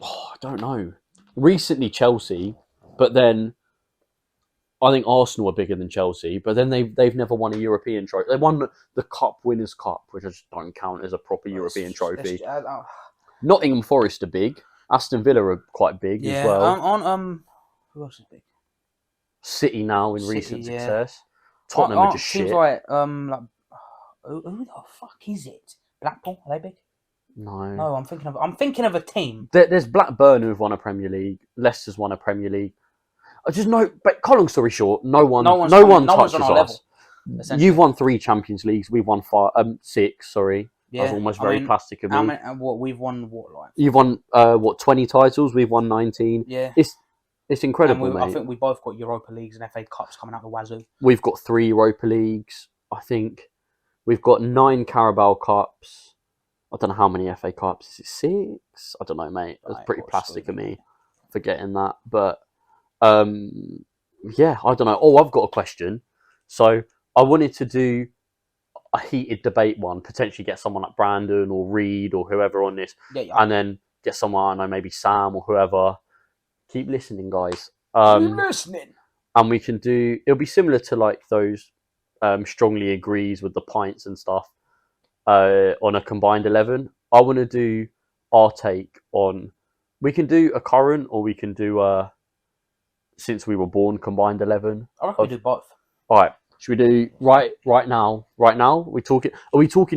S1: I don't know. Recently Chelsea, but then I think Arsenal are bigger than Chelsea. But then they've never won a European trophy. They won the Cup Winners' Cup, which I just don't count as a proper European trophy. Nottingham Forest are big. Aston Villa are quite big as well.
S2: Who else is big?
S1: City now in
S2: City,
S1: recent
S2: yeah.
S1: success. Tottenham are just
S2: seems
S1: shit.
S2: like who the fuck is it? Blackpool? Are they big? No, I'm thinking of a team.
S1: There's Blackburn who've won a Premier League. Leicester's won a Premier League. I just know. But long story short, no one touches
S2: on our
S1: us. You've won 3 Champions Leagues. We've won 6. Sorry,
S2: Yeah,
S1: that was almost very plastic of me.
S2: We've won what, like?
S1: You've won 20 titles? We've won 19.
S2: Yeah,
S1: it's incredible, mate.
S2: I think we both got Europa Leagues and FA Cups coming out the wazoo.
S1: We've got 3 Europa Leagues. I think we've got 9 Carabao Cups. I don't know how many FA Cups. Is it 6? I don't know, mate. It's pretty plastic of me forgetting that. But yeah, I don't know. Oh, I've got a question. So I wanted to do a heated debate one, potentially get someone like Brandon or Reed or whoever on this, and then get someone, I don't know, maybe Sam or whoever. Keep listening, guys.
S2: Keep listening.
S1: And we can do. It'll be similar to like those strongly agrees with the pints and stuff. On a combined 11, I want to do our take on. We can do a current, or we can do since we were born combined 11.
S2: I reckon we do both.
S1: All right. Should we do right now? Right now, are we talking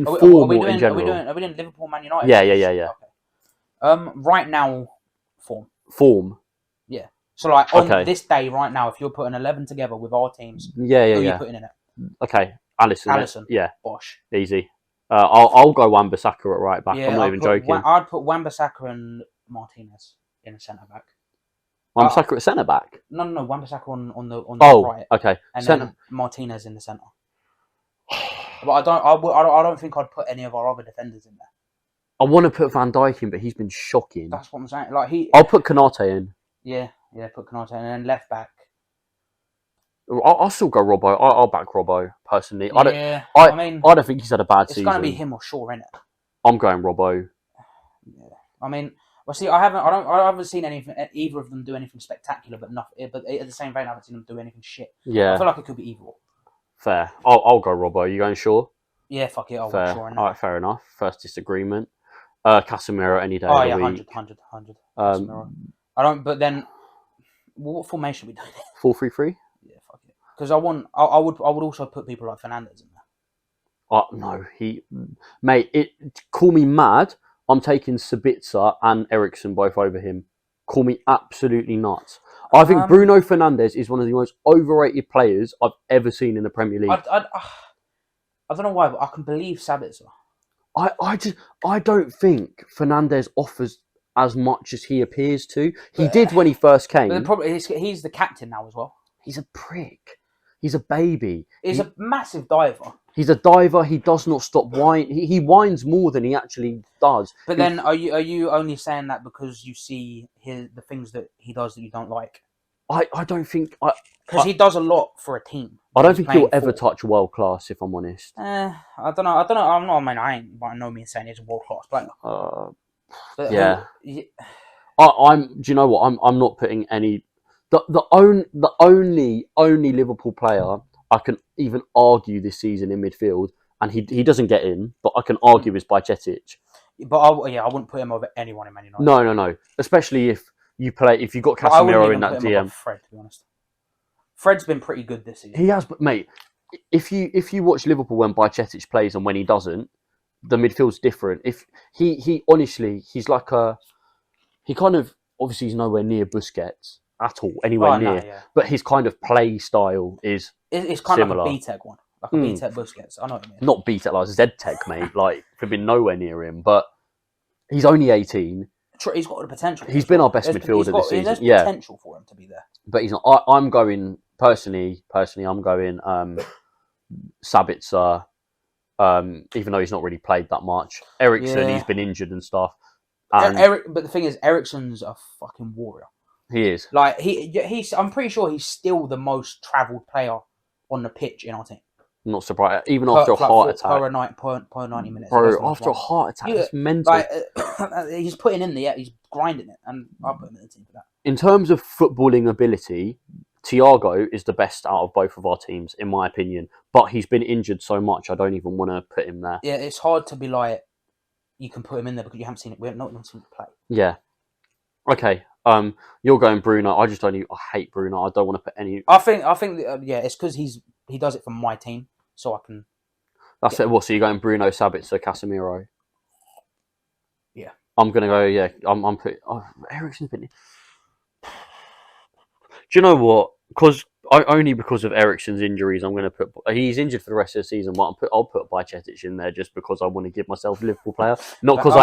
S1: form or in general?
S2: Are we doing Liverpool, Man United?
S1: Yeah.
S2: Okay. Right now, form.
S1: Form.
S2: Yeah. So like on this day, right now, if you're putting 11 together with our teams, who are you putting in it?
S1: Okay, Alisson.
S2: Alisson.
S1: Yeah.
S2: Bosh.
S1: Easy. I'll go Wan-Bissaka at right back. I'm not even joking.
S2: I'd put Wan-Bissaka and Martinez in a centre back.
S1: Wan-Bissaka at centre back.
S2: No. Wan-Bissaka on the right.
S1: Okay.
S2: And then Martinez in the centre. But I don't think I'd put any of our other defenders in there.
S1: I want to put Van Dijk in, but he's been shocking.
S2: That's what I'm saying. Like
S1: I'll put Konate in.
S2: Yeah. Put Konate in, and then left back.
S1: I'll still go Robbo. I'll back Robbo personally. I don't think he's had a bad season.
S2: It's going to be him or Shaw, isn't it?
S1: I'm going Robbo.
S2: Yeah. I mean, well, see, I haven't seen either of them do anything spectacular, but at the same vein, I haven't seen them do anything shit.
S1: Yeah.
S2: I feel like it could be either.
S1: Fair. I'll go Robbo. You going Shaw?
S2: Yeah, fuck it. I'll
S1: fair.
S2: go Shaw.
S1: All right, fair enough. First disagreement. Casemiro any day.
S2: Oh
S1: of
S2: yeah,
S1: the week.
S2: 100. Casemiro. I don't. But then, what formation are we doing?
S1: 4-3-3.
S2: Yeah, fuck it. Because I would also put people like Fernandes in there.
S1: No, call me mad. I'm taking Sabitzer and Ericsson both over him. Call me absolutely nuts. I think Bruno Fernandes is one of the most overrated players I've ever seen in the Premier League.
S2: I don't know why, but I can believe Sabitzer.
S1: I don't think Fernandes offers as much as he appears to. He did when he first came.
S2: But the problem is he's the captain now as well.
S1: He's a prick. He's a baby.
S2: He's a massive diver.
S1: He's a diver. He does not stop whine. He whines more than he actually does.
S2: But then, are you only saying that because you see the things that he does that you don't like?
S1: I don't think
S2: because he does a lot for a team.
S1: I don't think he'll ever touch world class. If I'm honest,
S2: I don't know. I'm not. I mean, I ain't by no means saying he's a world class player. But
S1: yeah. I'm. Do you know what? I'm not putting any. The only Liverpool player I can even argue this season in midfield, and he doesn't get in, but I can argue is Bajcetic.
S2: But I wouldn't put him over anyone in Man United.
S1: No. Especially if you've got Casemiro in that DM.
S2: Fred, to be honest. Fred's been pretty good this season.
S1: He has, but mate, if you watch Liverpool when Bajcetic plays and when he doesn't, the midfield's different. If he honestly, he's like he kind of obviously he's nowhere near Busquets at all, anywhere near. No, yeah. But his kind of play style is
S2: it's kind
S1: similar.
S2: of like a B-Tech one, like a B-Tech Busquets. I know what you mean.
S1: Not B-Tech, like Z-Tech, mate. Like we've been nowhere near him, but he's only 18.
S2: He's got the potential.
S1: He's been our best midfielder this season.
S2: There's potential for him to be there.
S1: But he's not. I'm going personally. I'm going Sabitzer. Even though he's not really played that much. Eriksen, he's been injured and stuff.
S2: But the thing is, Eriksen's a fucking warrior.
S1: He is.
S2: Like he's. I'm pretty sure he's still the most travelled player on the pitch in our team.
S1: Not surprised. Even after a heart attack.
S2: Per 90 minutes.
S1: Bro, after a heart attack, it's mental.
S2: Like, he's putting in he's grinding it, and I'll put him in the team for that.
S1: In terms of footballing ability, Thiago is the best out of both of our teams, in my opinion. But he's been injured so much, I don't even want to put him there.
S2: Yeah, it's hard to be like, you can put him in there because you haven't seen it. We haven't seen it play.
S1: Yeah. Okay. You're going Bruno. I hate Bruno. I don't want to put any.
S2: I think it's because he does it for my team, so I can.
S1: That's it. What? So you're going Bruno, Sabitzer, Casemiro?
S2: Yeah.
S1: I'm gonna go. Yeah. I'm putting. Eriksen's been. Do you know what? Only because of Eriksen's injuries, I'm going to put. He's injured for the rest of the season. But I'll put Bajcetic in there just because I want to give myself a Liverpool player, not because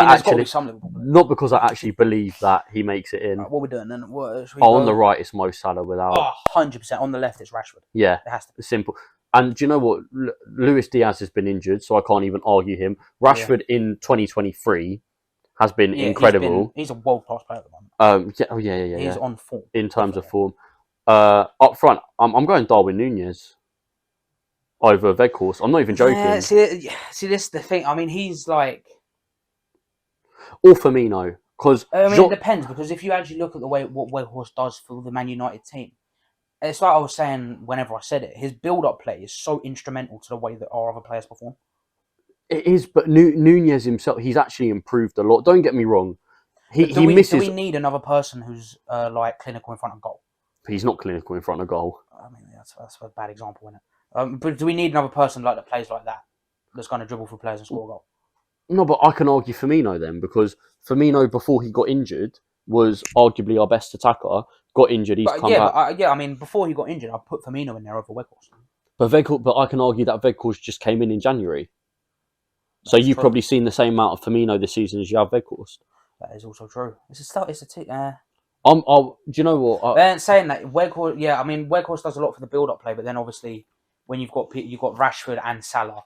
S1: not because I actually believe that he makes it in.
S2: Right, what we're doing then?
S1: On the right, it's Mo Salah without.
S2: 100%. On the left, it's Rashford.
S1: Yeah,
S2: it has to be
S1: simple. And do you know what? Luis Diaz has been injured, so I can't even argue him. Rashford in 2023 has been incredible.
S2: He's a world class player at the moment.
S1: Yeah.
S2: He's on form
S1: in terms of form. Up front, I'm going Darwin Núñez over Weghorst. I'm not even joking.
S2: Yeah, see, this is the thing. I mean, he's like...
S1: Or Firmino.
S2: It depends, because if you actually look at the way what Weghorst does for the Man United team, it's like I was saying whenever I said it, his build-up play is so instrumental to the way that our other players perform.
S1: It is, but Núñez himself, he's actually improved a lot. Don't get me wrong.
S2: Do we need another person who's clinical in front of goal?
S1: He's not clinical in front of goal.
S2: I mean, that's a bad example, isn't it? But do we need another person that plays like that, that's going to dribble for players and score a goal?
S1: No, but I can argue Firmino then, because Firmino, before he got injured, was arguably our best attacker. Got injured, he's come back.
S2: I mean, before he got injured, I put Firmino in there over Weghorst.
S1: But I can argue that Weghorst just came in January. So you've probably seen the same amount of Firmino this season as you have Weghorst.
S2: That is also true. Do
S1: you know what?
S2: They're saying that Weghorst. Yeah, I mean Weghorst does a lot for the build-up play, but then obviously when you've got Rashford and Salah,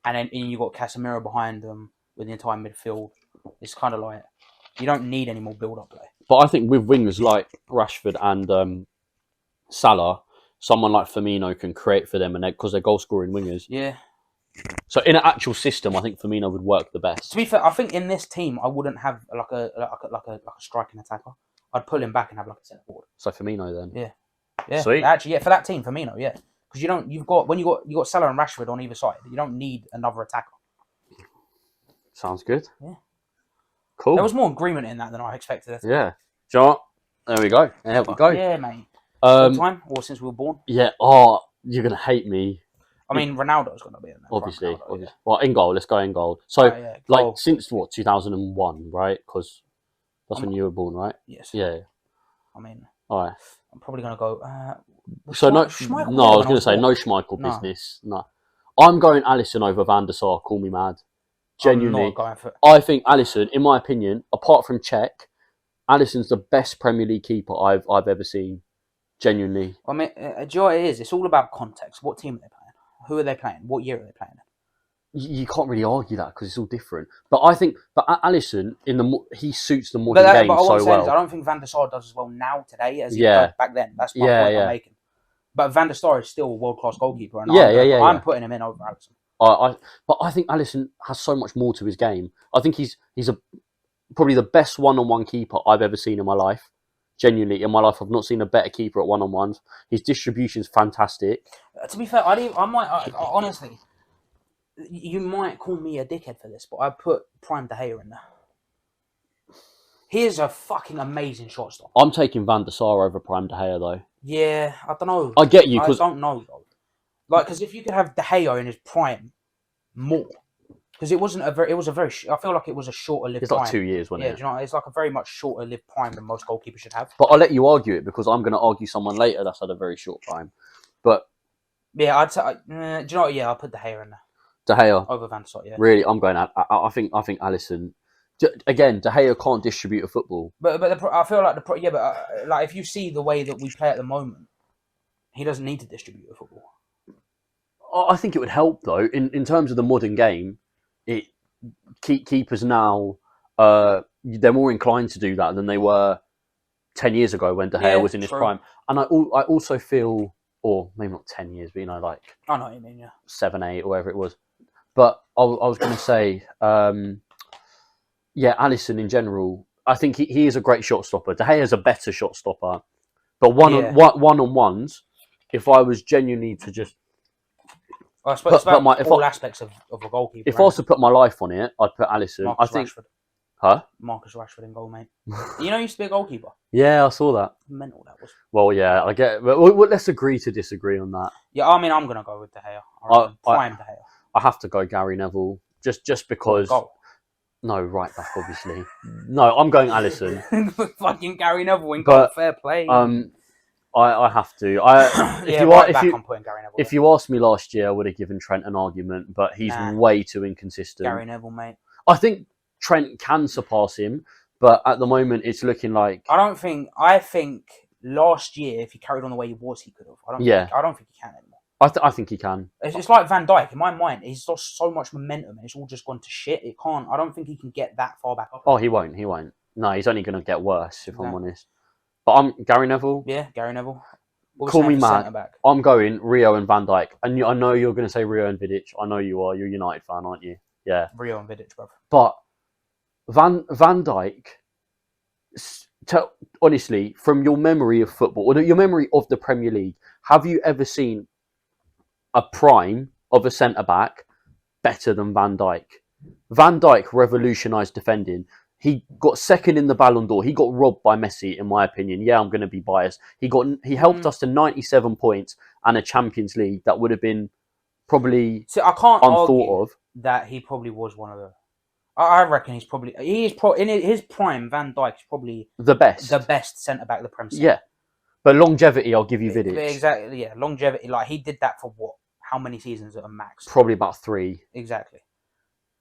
S2: and then you've got Casemiro behind them with the entire midfield, it's kind of like you don't need any more build-up play.
S1: But I think with wingers like Rashford and Salah, someone like Firmino can create for them, and because they're goal-scoring wingers.
S2: Yeah.
S1: So in an actual system, I think Firmino would work the best.
S2: To be fair, I think in this team I wouldn't have like a striking attacker. I'd pull him back and have like a centre forward.
S1: So Firmino then.
S2: Yeah.
S1: Sweet.
S2: Actually, yeah, for that team, Firmino, yeah, because you got Salah and Rashford on either side. You don't need another attacker.
S1: Sounds good.
S2: Yeah.
S1: Cool.
S2: There was more agreement in that than I expected.
S1: Yeah. John, there we go. There we go.
S2: Yeah, mate. Time or since we were born.
S1: Yeah. Oh, you're gonna hate me.
S2: I mean, Ronaldo's going to be in there.
S1: Obviously.
S2: Yeah.
S1: Well, in goal. Let's go in goal. So, since 2001, right? Because that's when you were born, right?
S2: Yes.
S1: Yeah.
S2: I mean,
S1: all right.
S2: I'm probably going to go.
S1: I was going to say no Schmeichel business. No. I'm going Alisson over Van der Sar. Call me mad. Genuinely.
S2: I'm not going for...
S1: I think Alisson, in my opinion, apart from Czech, Alisson's the best Premier League keeper I've ever seen. Genuinely.
S2: I mean, do you know what it is? It's all about context. What team are they playing? Who are they playing? What year are they playing?
S1: You can't really argue that because it's all different. But I think, Alisson he suits the modern game
S2: but
S1: so
S2: what I'm saying is, I
S1: well.
S2: don't think Van der Sar does as well now today as he did back then. That's my point I'm making. But Van der Sar is still a world class goalkeeper, and I'm putting him in over Alisson.
S1: But I think Alisson has so much more to his game. I think he's probably the best one-on-one keeper I've ever seen in my life. Genuinely, in my life, I've not seen a better keeper at one-on-ones. His distribution's fantastic.
S2: To be fair, honestly, you might call me a dickhead for this, but I put Prime De Gea in there. He is a fucking amazing shot stopper.
S1: I'm taking Van der Sar over Prime De Gea, though.
S2: Yeah, I don't know.
S1: I get you.
S2: I don't know, though. Because if you could have De Gea in his prime more, because it was a very. I feel like it was a shorter lived.
S1: It's like 2 years, wasn't it?
S2: Yeah, do you know, it's like a very much shorter lived prime than most goalkeepers should have.
S1: But I'll let you argue it because I'm going to argue someone later that's had a very short prime. But
S2: yeah, I'd say. Do you know what? Yeah, I'll put De Gea in there.
S1: De Gea
S2: over Van der Sar. Yeah,
S1: really, I'm going. I think Alisson. Again, De Gea can't distribute a football.
S2: But I feel like like if you see the way that we play at the moment, he doesn't need to distribute a football.
S1: I think it would help though in terms of the modern game. Keepers now they're more inclined to do that than they were 10 years ago when De Gea was in his prime. And I also feel, or maybe not 10 years, but like
S2: I know what you mean, yeah,
S1: 7, 8, or whatever it was. But I was going to say, Alisson in general, I think he is a great shot stopper. De Gea is a better shot stopper, but one-on-ones, if I was genuinely to just
S2: I suppose all aspects of a goalkeeper.
S1: If I was to put my life on it, I'd put Alisson.
S2: Marcus Rashford in goal, mate. You know, he used to be a goalkeeper.
S1: Yeah, I saw that.
S2: Mental that was.
S1: Well, yeah, I get. But let's agree to disagree on that.
S2: Yeah, I mean, I'm gonna go with De Gea. Prime De Gea.
S1: I have to go Gary Neville just because. No, right back, obviously. No, I'm going Alisson.
S2: Fucking Gary Neville in goal. Fair play.
S1: I have to. If you asked me last year, I would have given Trent an argument, but he's way too inconsistent.
S2: Gary Neville, mate.
S1: I think Trent can surpass him, but at the moment, it's looking like.
S2: I think last year, if he carried on the way he was, he could have. I don't think he can anymore.
S1: I think he can.
S2: It's like Van Dijk. In my mind, he's lost so much momentum, and it's all just gone to shit. It can't. I don't think he can get that far back up.
S1: Oh, he won't. No, he's only going to get worse, if I'm honest. But I'm Gary Neville.
S2: Yeah, Gary Neville.
S1: Call me mad. I'm going Rio and Van Dijk. And I know you're going to say Rio and Vidic. I know you are. You're a United fan, aren't you? Yeah.
S2: Rio and Vidic, bro.
S1: But Van Dijk, honestly, from your memory of football, or your memory of the Premier League, have you ever seen a prime of a centre-back better than Van Dijk? Van Dijk revolutionised defending. He got second in the Ballon d'Or. He got robbed by Messi, in my opinion. Yeah, I'm going to be biased. He helped us to 97 points and a Champions League that would have been probably
S2: I can't
S1: unthought of.
S2: That he probably was one of the. I reckon in his prime. Van Dijk is probably
S1: the best
S2: centre back of the Premier League.
S1: Yeah, but longevity, I'll give you Vidic.
S2: Exactly. Yeah, longevity. Like he did that for what? How many seasons at a max?
S1: Probably about 3.
S2: Exactly.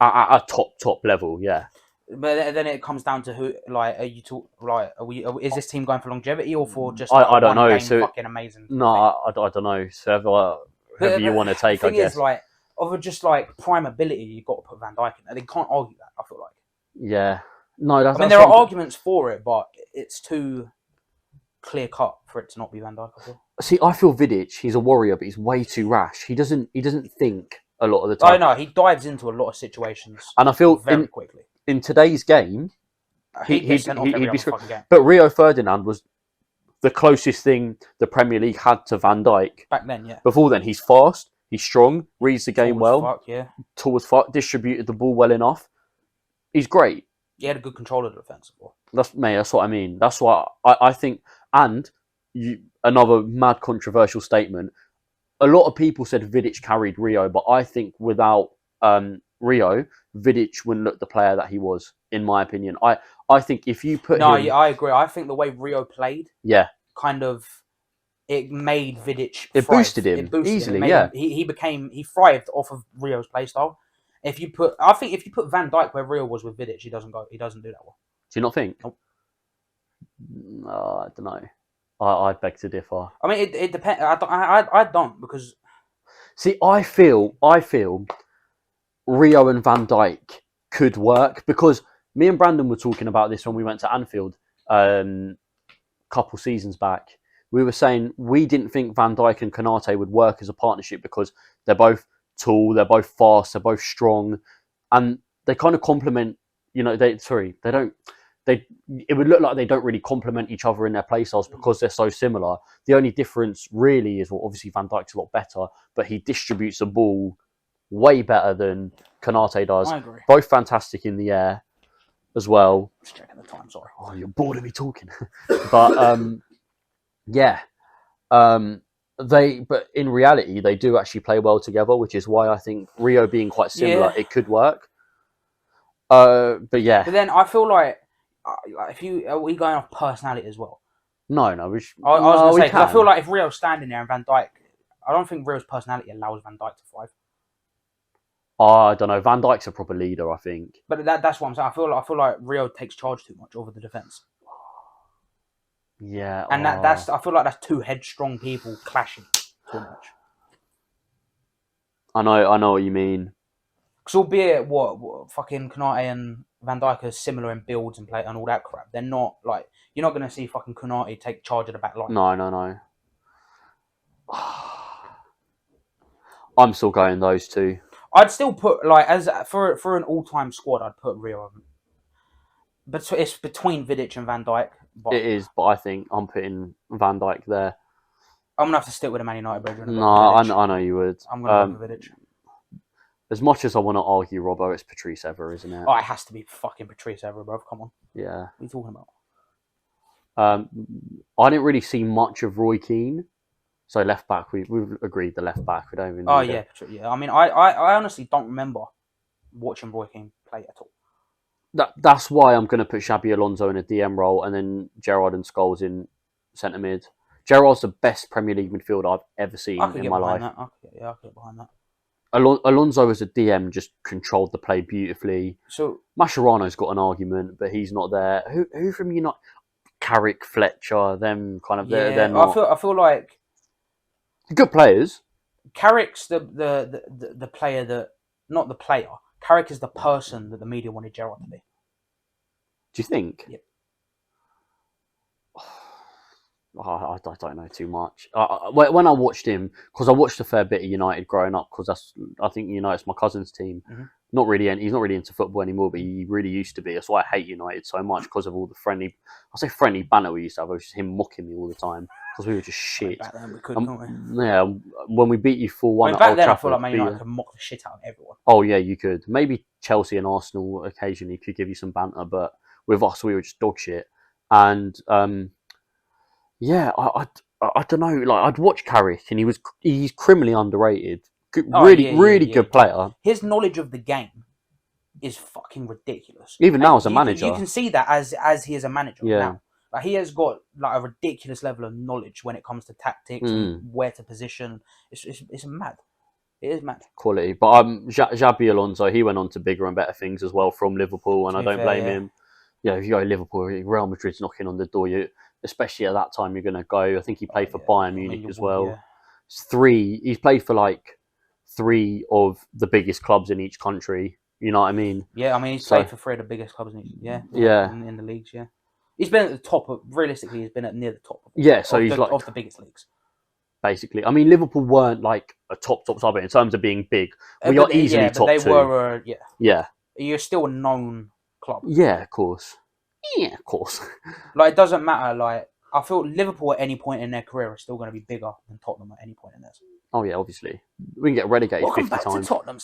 S1: At a top level, yeah.
S2: But then it comes down to who. Like, is this team going for longevity or for just?
S1: I don't know. So
S2: fucking amazing.
S1: No, I don't know. So whoever you want to take, I guess.
S2: Is, like, of just like prime ability, you've got to put Van Dijk in there. They can't argue that. I feel like.
S1: Yeah. No, that's.
S2: I mean, there are arguments for it, but it's too clear cut for it to not be Van Dijk. I feel.
S1: See, I feel Vidic. He's a warrior, but he's way too rash. He doesn't think a lot of the time.
S2: I know he dives into a lot of situations,
S1: and I feel
S2: very quickly.
S1: In today's game, he'd be screwed. But Rio Ferdinand was the closest thing the Premier League had to Van Dijk.
S2: Back then, yeah.
S1: Before then, he's fast, he's strong, reads the game well. Tall as fuck, distributed the ball well enough. He's great.
S2: He had a good control of the defence.
S1: That's what I mean. That's why I think, and another mad controversial statement, a lot of people said Vidic carried Rio, but I think without Rio, Vidic wouldn't look the player that he was, in my opinion. I think if you put him...
S2: I agree. I think the way Rio played, kind of, it made Vidic
S1: thrive. Boosted him easily, yeah.
S2: He thrived off of Rio's play style. I think if you put Van Dijk where Rio was with Vidic, he doesn't do that well.
S1: Do you not think?
S2: Nope.
S1: I don't know. I beg to differ.
S2: I mean, it depends. I don't because
S1: See, I feel Rio and Van Dijk could work because me and Brandon were talking about this when we went to Anfield a couple seasons back. We were saying we didn't think Van Dijk and Konate would work as a partnership because they're both tall, they're both fast, they're both strong, and they kind of complement. You know, they don't. It would look like they don't really complement each other in their play styles because they're so similar. The only difference really is, well, obviously Van Dijk's a lot better, but he distributes the ball way better than Konate does.
S2: I agree.
S1: Both fantastic in the air as well.
S2: Just checking the time. Sorry.
S1: Oh, you're bored of me talking. But yeah, but in reality they do actually play well together, which is why I think Rio being quite similar, it could work. But yeah.
S2: But then I feel like if are we going off personality as well?
S1: No.
S2: I was going to say, because I feel like if Rio's standing there and Van Dijk, I don't think Rio's personality allows Van Dijk to thrive.
S1: I don't know. Van Dijk's a proper leader, I think.
S2: But that's what I'm saying. I feel like Rio takes charge too much over the defence.
S1: Yeah.
S2: And that's I feel like that's two headstrong people clashing too much.
S1: I know what you mean.
S2: Because albeit what fucking Konate and Van Dijk are similar in builds and play and all that crap, they're not like you're not going to see fucking Konate take charge of the back line.
S1: No. I'm still going those two.
S2: I'd still put like as for an all-time squad, I'd put Rio. But it's between Vidic and Van Dijk.
S1: It is, but I think I'm putting Van Dijk there.
S2: I'm gonna have to stick with the Man United brethren.
S1: No, I know you would.
S2: I'm gonna go with Vidic.
S1: As much as I want to argue Robbo, it's Patrice Evra, isn't it?
S2: Oh, it has to be fucking Patrice Evra, bro. Come on.
S1: Yeah.
S2: What are you talking about?
S1: I didn't really see much of Roy Keane. So left back, we've agreed the left back. We don't even.
S2: Oh yeah, yeah. I mean, I honestly don't remember watching Roy Keane play at all.
S1: That's why I'm going to put Xabi Alonso in a DM role and then Gerrard and Scholes in centre mid. Gerrard's the best Premier League midfielder I've ever seen in my life.
S2: I could get behind that.
S1: Alonso as a DM just controlled the play beautifully.
S2: So
S1: Mascherano's got an argument, but he's not there. Who from United? Carrick, Fletcher, them kind of.
S2: Yeah,
S1: they're not.
S2: I feel like
S1: good players.
S2: Carrick's the player that not the player. Carrick is the person that the media wanted Gerrard to be.
S1: Do you think?
S2: Yep.
S1: I don't know too much. When I watched him, because I watched a fair bit of United growing up, because I think United's my cousin's team. Mm-hmm. He's not really into football anymore, but he really used to be. That's why I hate United so much, because of all the friendly banter we used to have. It was just him mocking me all the time because we were just shit.
S2: Back then we could, couldn't we?
S1: Yeah, when we beat you 4-1
S2: back then I feel like Man United could mock the shit out of everyone.
S1: Oh yeah, you could. Maybe Chelsea and Arsenal occasionally could give you some banter, but with us we were just dog shit. And yeah, I don't know. Like I'd watch Carrick, and he's criminally underrated. Really good player.
S2: His knowledge of the game is fucking ridiculous.
S1: Even now as a manager,
S2: you can see that as he is a manager now. Like he has got like a ridiculous level of knowledge when it comes to tactics and where to position. It's mad. It is mad.
S1: Quality, but Xabi Alonso, he went on to bigger and better things as well from Liverpool, and I don't blame him. Yeah, if you go to Liverpool, Real Madrid's knocking on the door. Especially at that time, you're going to go. I think he played for Bayern Munich as well. Yeah. He's played for like 3 of the biggest clubs in each country. You know what I mean?
S2: Yeah, I mean he's played for 3 of the biggest clubs in the leagues. Yeah, he's been at the top of. Realistically, he's been at near the top. Of the biggest leagues.
S1: Basically, I mean Liverpool weren't like a top side in terms of being big. We are easily top 2.
S2: They were.
S1: Yeah.
S2: You're still a known club.
S1: Yeah, of course. Yeah, of course.
S2: Like it doesn't matter. Like I feel Liverpool at any point in their career are still going to be bigger than Tottenham at any point in theirs.
S1: Oh yeah, obviously we can get relegated
S2: Welcome
S1: 50
S2: back
S1: times.
S2: To Tottenham.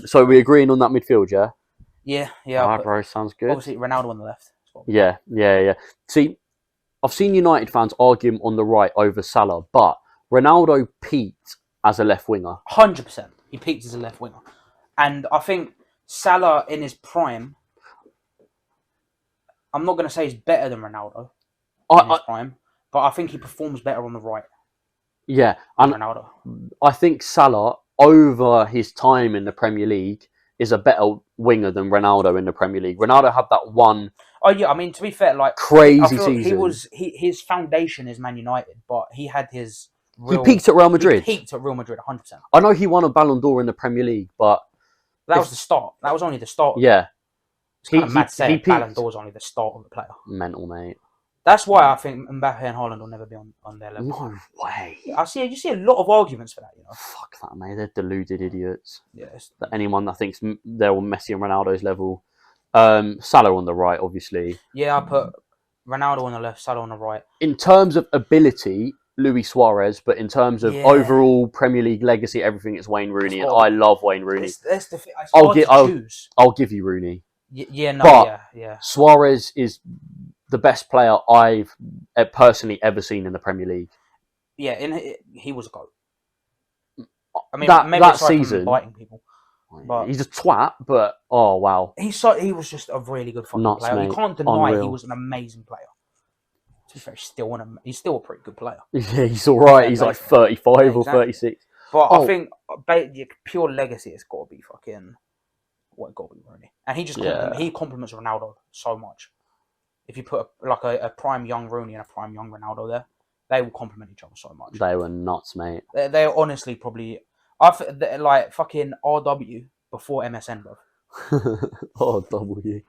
S1: So we're agreeing on that midfield, yeah?
S2: Yeah.
S1: Alright, bro, sounds good.
S2: Obviously, Ronaldo on the left.
S1: Yeah. See, I've seen United fans argue him on the right over Salah, but Ronaldo peaked as a left winger.
S2: 100%. He peaked as a left winger, and I think Salah in his prime. I'm not going to say he's better than Ronaldo in his prime, but I think he performs better on the right.
S1: Yeah, and
S2: Ronaldo.
S1: I think Salah, over his time in the Premier League, is a better winger than Ronaldo in the Premier League. Ronaldo had that one
S2: Oh yeah, I mean to be fair, like
S1: Crazy
S2: I feel
S1: season.
S2: his foundation is Man United, but he had his
S1: He peaked at Real Madrid.
S2: He peaked at Real Madrid, 100%.
S1: I know he won a Ballon d'Or in the Premier League, but
S2: That was the start. That was only the start.
S1: Yeah,
S2: It's kind of mad saying Ballon
S1: peaked.
S2: d'Or is only the start of the player.
S1: Mental, mate.
S2: That's why I think Mbappe and Haaland will never be on their level.
S1: No way.
S2: You see a lot of arguments for that, you know.
S1: Fuck that, mate. They're deluded idiots.
S2: Yes.
S1: That anyone that thinks they're on Messi and Ronaldo's level. Salah on the right, obviously.
S2: Yeah, I put Ronaldo on the left, Salah on the right.
S1: In terms of ability, Luis Suarez, but in terms of overall Premier League legacy, everything is Wayne Rooney, and I love Wayne Rooney.
S2: That's the thing.
S1: I'll give you Rooney.
S2: Yeah.
S1: Suarez is the best player I've personally ever seen in the Premier League.
S2: Yeah, he was a goat. I mean,
S1: maybe that season,
S2: biting people. But
S1: he's a twat, but oh wow,
S2: he was just a really good fucking player.
S1: Mate.
S2: You can't deny
S1: Unreal.
S2: he was an amazing player. To be fair, he's still a pretty good player.
S1: Yeah, he's all right. He's like 35 or 36.
S2: But I think pure legacy has got to be fucking what got to be Rooney, and he just he compliments Ronaldo so much. If you put a prime young Rooney and a prime young Ronaldo there, they will complement each other so much.
S1: They were nuts, mate.
S2: They're honestly probably like fucking RW before MSN, bro.
S1: RW.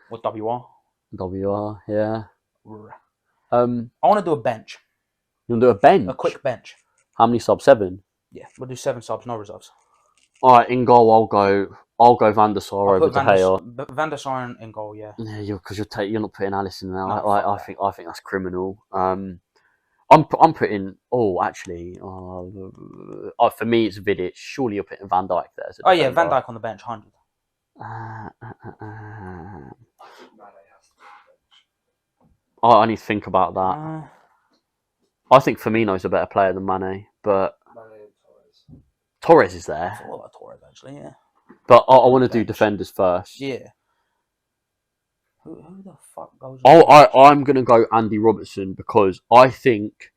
S2: Or WR.
S1: WR, yeah.
S2: I want to do a bench.
S1: You want to do a bench?
S2: A quick bench.
S1: How many subs? 7?
S2: Yeah, we'll do 7 subs, no reserves.
S1: All right, in goal, I'll go Van der Sar over De Gea.
S2: Van der Sar in goal, yeah.
S1: Yeah, because you're not putting Alisson now. No, I think that's criminal. I'm putting. Oh, actually, for me it's Vidic. Surely you're putting Van Dijk there.
S2: Oh yeah, Van Dijk on the bench, 100.
S1: I need to think about that. I think Firmino's a better player than Mane, but Torres is there.
S2: I thought about Torres actually, yeah.
S1: But I want to do defenders first.
S2: Yeah. Who the fuck goes?
S1: I'm gonna go Andy Robertson because I think.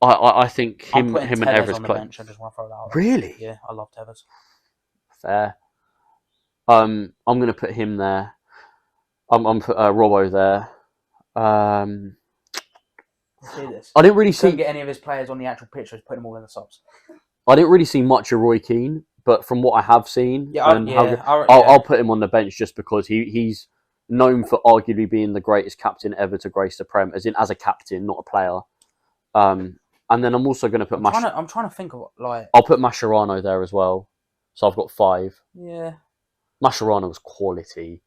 S1: I think him and Everest
S2: on the bench. I just want to throw that out.
S1: Really?
S2: Yeah, I love Tevez.
S1: Fair. I'm gonna put him there. I'm put Robbo there.
S2: See this.
S1: I didn't really see
S2: get any of his players on the actual pitch. Just put them all in the subs.
S1: I didn't really see much of Roy Keane, but from what I have seen, I'll put him on the bench just because he's known for arguably being the greatest captain ever to grace the Prem, as a captain, not a player. And then I'm also going to put
S2: I'm trying to think of
S1: I'll put Mascherano there as well. So I've got 5.
S2: Yeah.
S1: Mascherano was quality.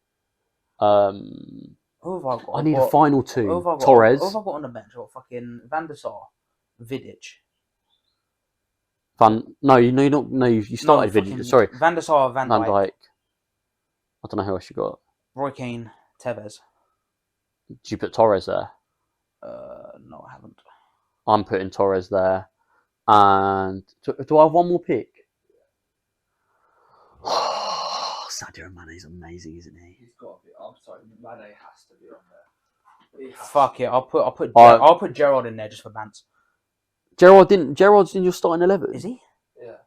S2: Who have I got?
S1: I need a final 2.
S2: Torres. Who have I got on the bench? I've got fucking Van der Sar, Vidic.
S1: You started Vidic. Sorry.
S2: Van der Sar, Van Dijk.
S1: I don't know who else you got.
S2: Roy Keane, Tevez.
S1: Did you put Torres there?
S2: No, I haven't.
S1: I'm putting Torres there. And do I have one more pick? Sadio Mane's amazing, isn't he?
S3: He's got to be. I'm sorry, Mane has to be on there.
S2: Fuck it, I'll put Gerrard in there just for bants.
S1: Gerrard's in your starting 11.
S2: Is he?
S3: Yeah.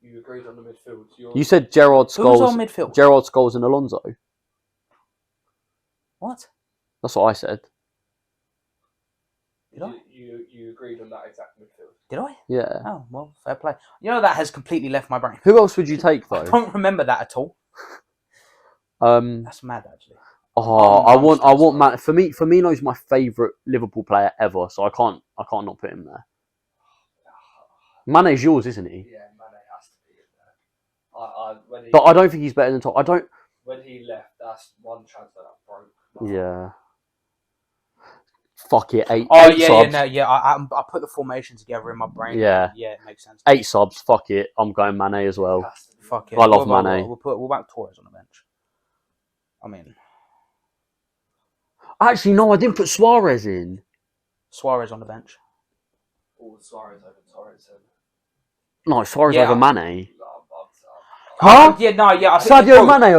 S3: You agreed on the midfield.
S1: You said Gerrard, Scholes.
S2: Who's on midfield?
S1: Gerrard, Scholes, and Alonso.
S2: What?
S1: That's what I said.
S2: Did I?
S3: You agreed on that exact midfield.
S2: Did I?
S1: Yeah.
S2: Oh, well, fair play. You know, that has completely left my brain.
S1: Who else would you take, though?
S2: I don't remember that at all. That's mad, actually.
S1: I want Matt. Firmino's my favourite Liverpool player ever, so I can't not put him there. Mane's yours, isn't he?
S3: Yeah, Mane has to be in there.
S1: But I don't think he's better than Tom.
S3: When he left, that's one transfer that broke.
S1: Yeah. Fuck it, 8.
S2: Oh
S1: 8
S2: yeah,
S1: subs.
S2: I put the formation together in my brain.
S1: Yeah,
S2: it makes sense.
S1: 8 subs. Fuck it, I'm going Mane as well.
S2: Fuck it,
S1: I love Mane.
S2: We'll back Torres on the bench. I mean,
S1: actually, no, I didn't put Suarez in.
S2: Suarez on the bench.
S3: Or Suarez over Torres.
S1: No, Suarez over Mane.
S2: Huh?
S1: Sadio Mane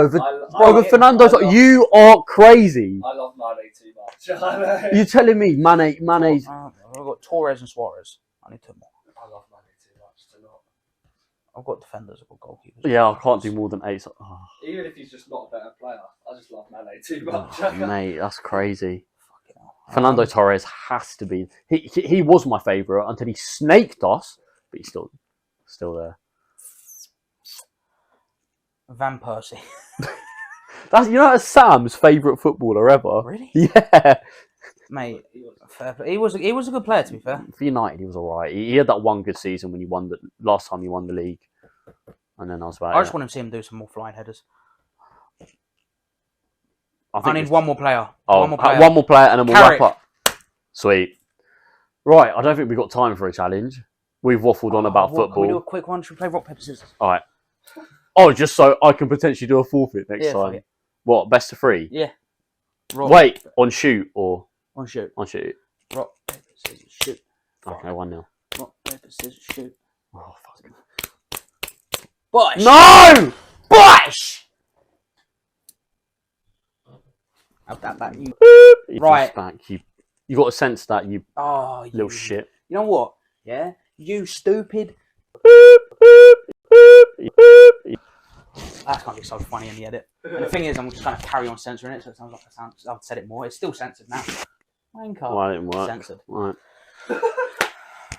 S1: over Fernando. You are crazy.
S3: I love Mane too much.
S1: You're telling me Mane's...
S2: We've got Torres and Suarez. I need 2 more.
S3: I love Mane too much to not.
S2: I've got defenders, I've got goalkeepers.
S1: Yeah, I can't do more than 8. Oh,
S3: Even if he's just not a better player, I just love Mane too much.
S1: mate, that's crazy.
S2: Fucking hell.
S1: Fernando Torres has to be. He was my favourite until he snaked us, but he's still there.
S2: Van Persie.
S1: That's Sam's favourite footballer ever.
S2: Really?
S1: Yeah.
S2: Mate, fair play. He was a good player, to be fair.
S1: For United, he was alright. He had that one good season when he won the last time he won the league, and then I was about.
S2: I just want to see him do some more flying headers. I need
S1: it's-
S2: one more player.
S1: Oh,
S2: One more player.
S1: one more player, and then we'll
S2: Carrick.
S1: wrap up. Sweet. Right, I don't think we've got time for a challenge. We've waffled on about
S2: Can we do
S1: football.
S2: a quick one? Should we play rock, paper, scissors?
S1: All right. Oh, just so I can potentially do a forfeit next
S2: Yeah, fuck
S1: time.
S2: it.
S1: What, best of 3?
S2: Yeah. Rock,
S1: Wait, on shoot or
S2: on shoot.
S1: on shoot?
S2: Rock, paper, scissors, shoot.
S1: Okay, 1-0.
S2: Rock, paper, scissors, shoot.
S1: Oh, fuck.
S2: Bush!
S1: No!
S2: Bush! Have that back. You. Right.
S1: Back. You got a sense that you
S2: Oh, you
S1: little shit.
S2: You know what? Yeah? You stupid. That's going to be so funny in the edit. And the thing is, I'm just trying to carry on censoring it, so it sounds like I've said it more. It's still censored now. Wanker.
S1: Well, it didn't work.
S2: Censored.
S1: Right.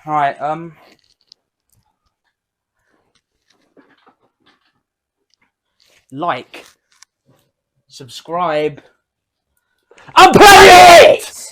S2: Alright, like, subscribe.
S1: I'm playing!